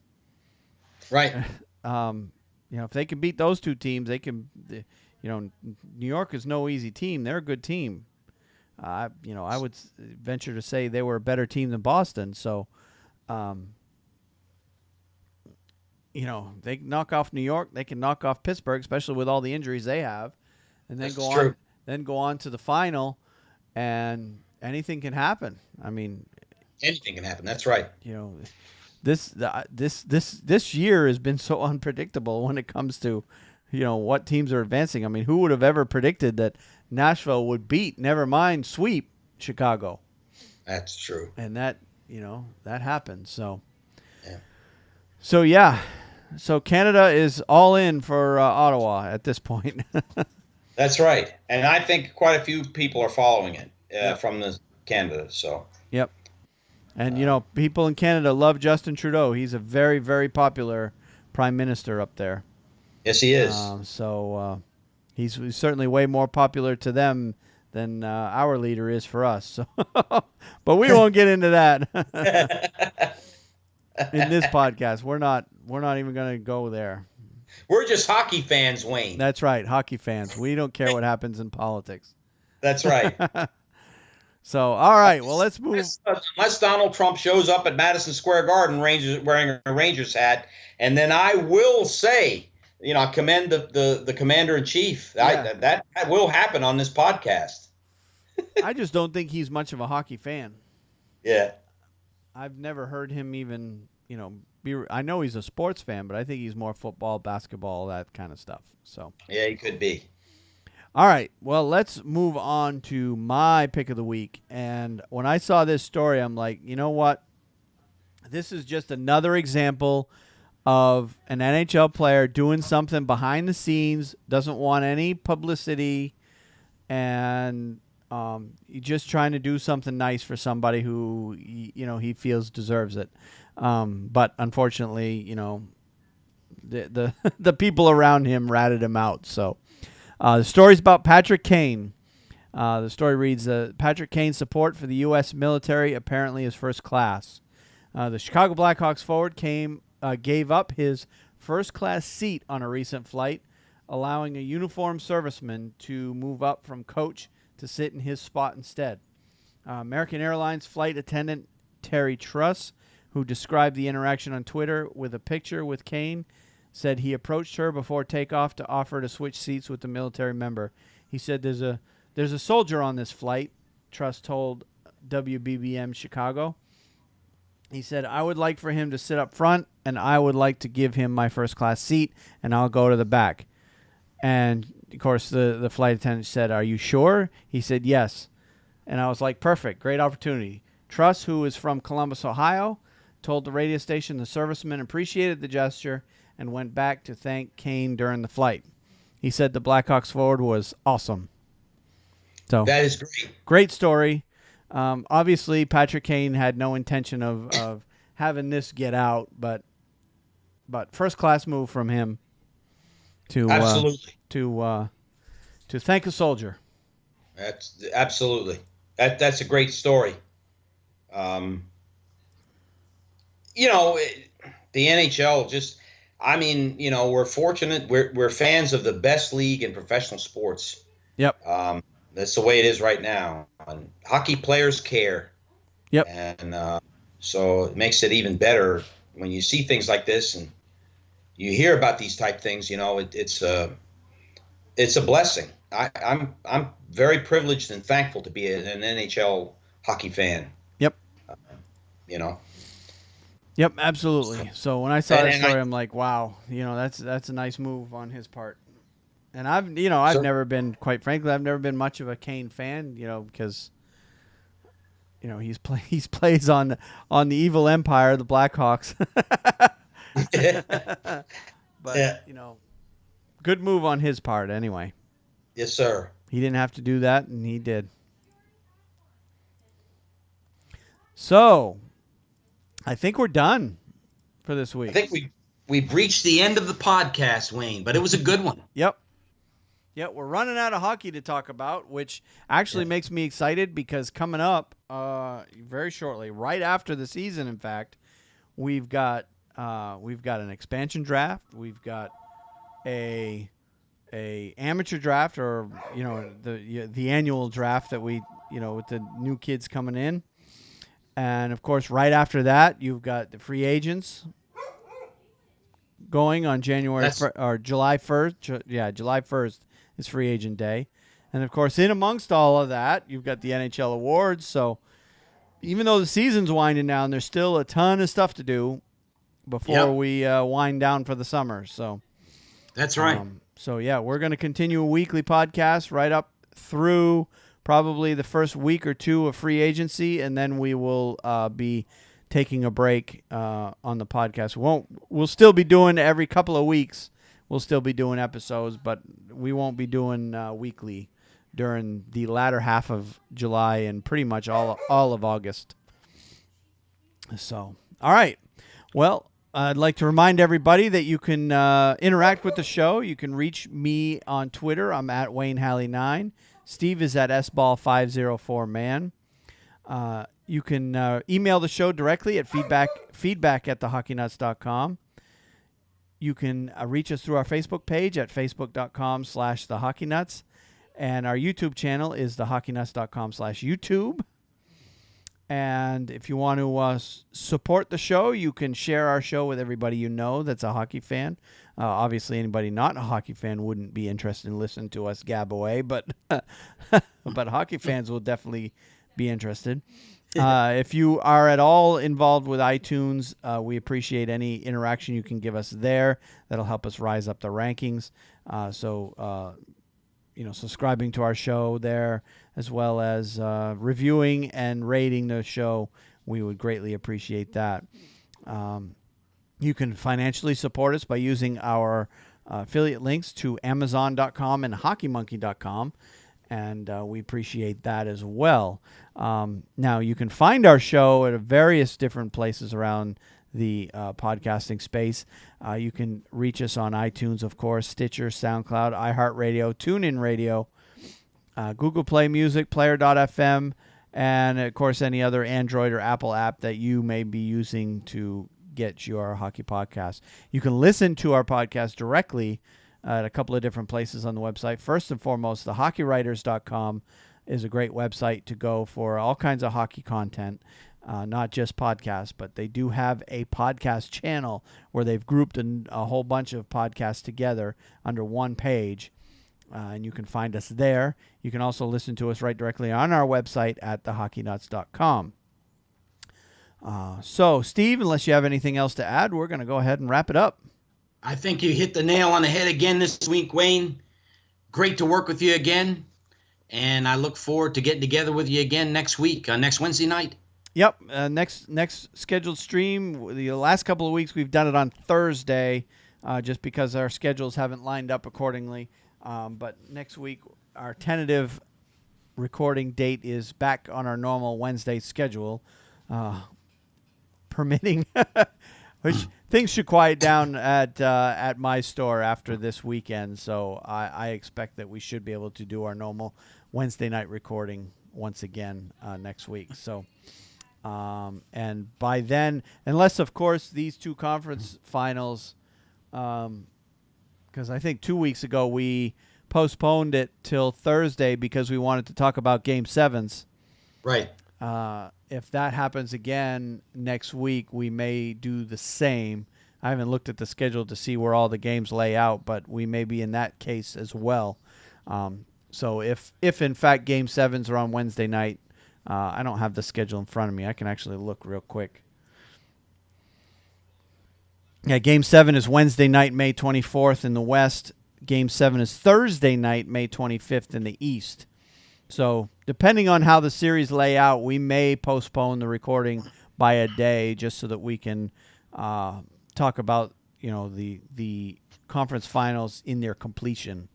Right. If they can beat those two teams, they can. New York is no easy team. They're a good team. I would venture to say they were a better team than Boston. So, they knock off New York. They can knock off Pittsburgh, especially with all the injuries they have, and then go on to the final, and anything can happen. I mean, anything can happen. That's right. This year has been so unpredictable when it comes to, what teams are advancing. I mean, who would have ever predicted that Nashville would beat, never mind sweep, Chicago? That's true. And that happened. So, yeah. So Canada is all in for Ottawa at this point. That's right. And I think quite a few people are following it from Canada. So. Yep. And, people in Canada love Justin Trudeau. He's a very, very popular prime minister up there. Yes, he is. He's certainly way more popular to them than our leader is for us. So, but we won't get into that in this podcast. We're not even going to go there. We're just hockey fans, Wayne. That's right, hockey fans. We don't care what happens in politics. That's right. So, all right, well, let's move. Unless Donald Trump shows up at Madison Square Garden wearing a Rangers hat, and then I will say, commend the commander-in-chief. Yeah. That will happen on this podcast. I just don't think he's much of a hockey fan. Yeah. I've never heard him even, I know he's a sports fan, but I think he's more football, basketball, that kind of stuff. So. Yeah, he could be. All right, well, let's move on to my pick of the week. And when I saw this story, I'm like, you know what? This is just another example of an NHL player doing something behind the scenes, doesn't want any publicity, and just trying to do something nice for somebody who, he feels deserves it. But unfortunately, the people around him ratted him out, so... the story's about Patrick Kane. The story reads, Patrick Kane's support for the U.S. military apparently is first class. The Chicago Blackhawks forward gave up his first-class seat on a recent flight, allowing a uniformed serviceman to move up from coach to sit in his spot instead. American Airlines flight attendant Terry Truss, who described the interaction on Twitter with a picture with Kane, said he approached her before takeoff to offer to switch seats with the military member. He said, there's a soldier on this flight, Truss told WBBM Chicago. He said, I would like for him to sit up front, and I would like to give him my first-class seat, and I'll go to the back. And, of course, the flight attendant said, are you sure? He said, yes. And I was like, perfect, great opportunity. Truss, who is from Columbus, Ohio, told the radio station the serviceman appreciated the gesture and went back to thank Kane during the flight. He said the Blackhawks forward was awesome. So that is great. Great story. Obviously, Patrick Kane had no intention of having this get out, but first class move from him to absolutely to thank a soldier. That's absolutely that's a great story. The NHL just. I mean, we're fortunate. We're fans of the best league in professional sports. Yep. That's the way it is right now. And hockey players care. Yep. And so it makes it even better when you see things like this and you hear about these type things. It's a blessing. I'm very privileged and thankful to be an NHL hockey fan. Yep. Yep, absolutely. So when I saw that story, I'm like, wow, that's a nice move on his part. And I've never been, quite frankly, I've never been much of a Kane fan, because he plays on the evil empire, the Blackhawks. But good move on his part anyway. Yes, sir. He didn't have to do that, and he did. So I think we're done for this week. I think we've reached the end of the podcast, Wayne, but it was a good one. Yep. Yeah, we're running out of hockey to talk about, which actually makes me excited because coming up very shortly, right after the season, in fact, we've got an expansion draft. We've got a amateur draft, or the annual draft that we with the new kids coming in. And, of course, right after that, you've got the free agents going on July 1st. July 1st is free agent day. And, of course, in amongst all of that, you've got the NHL awards. So even though the season's winding down, there's still a ton of stuff to do before we wind down for the summer. So that's right. We're going to continue a weekly podcast right up through probably the first week or two of free agency, and then we will be taking a break on the podcast. We'll still be doing every couple of weeks. We'll still be doing episodes, but we won't be doing weekly during the latter half of July and pretty much all of August. So, all right. Well, I'd like to remind everybody that you can interact with the show. You can reach me on Twitter. I'm at WayneHalley9. Steve is at SBall504man. You can email the show directly at feedback@thehockeynuts.com. You can reach us through our Facebook page at facebook.com/thehockeynuts. And our YouTube channel is thehockeynuts.com/YouTube. And if you want to support the show, you can share our show with everybody you know that's a hockey fan. Obviously, anybody not a hockey fan wouldn't be interested in listening to us gab away, but hockey fans will definitely be interested. If you are at all involved with iTunes, we appreciate any interaction you can give us there. That'll help us rise up the rankings. Subscribing to our show there, as well as reviewing and rating the show, we would greatly appreciate that. You can financially support us by using our affiliate links to Amazon.com and HockeyMonkey.com, and we appreciate that as well. Now, you can find our show at various different places around the podcasting space. You can reach us on iTunes, of course, Stitcher, SoundCloud, iHeartRadio, TuneIn Radio, Google Play Music, Player.fm, and, of course, any other Android or Apple app that you may be using to get your hockey podcast. You can listen to our podcast directly at a couple of different places on the website. First and foremost, thehockeywriters.com is a great website to go for all kinds of hockey content. Not just podcasts, but they do have a podcast channel where they've grouped a whole bunch of podcasts together under one page. and you can find us there. You can also listen to us right directly on our website at thehockeynuts.com. So, Steve, unless you have anything else to add, we're going to go ahead and wrap it up. I think you hit the nail on the head again this week, Wayne. Great to work with you again. And I look forward to getting together with you again next week, next Wednesday night. Yep. Next scheduled stream. The last couple of weeks we've done it on Thursday, just because our schedules haven't lined up accordingly. But next week, our tentative recording date is back on our normal Wednesday schedule, permitting. Which things should quiet down at my store after this weekend. So I expect that we should be able to do our normal Wednesday night recording once again next week. So. And by then, unless, of course, these two conference finals, because I think 2 weeks ago we postponed it till Thursday because we wanted to talk about Game 7s. Right. If that happens again next week, we may do the same. I haven't looked at the schedule to see where all the games lay out, but we may be in that case as well. So if in fact Game 7s are on Wednesday night, I don't have the schedule in front of me. I can actually look real quick. Yeah, Game 7 is Wednesday night, May 24th in the West. Game 7 is Thursday night, May 25th in the East. So depending on how the series lay out, we may postpone the recording by a day just so that we can talk about the conference finals in their completion.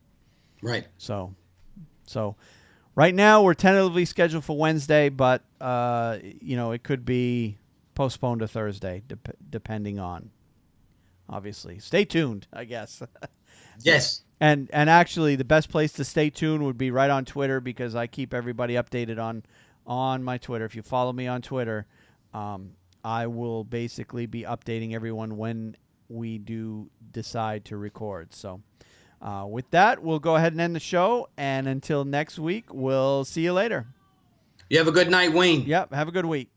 Right. So. Right now, we're tentatively scheduled for Wednesday, but it could be postponed to Thursday, depending on. Obviously, stay tuned, I guess. Yes. And actually, the best place to stay tuned would be right on Twitter, because I keep everybody updated on my Twitter. If you follow me on Twitter, I will basically be updating everyone when we do decide to record. So. With that, we'll go ahead and end the show. And until next week, we'll see you later. You have a good night, Wayne. Yep. Have a good week.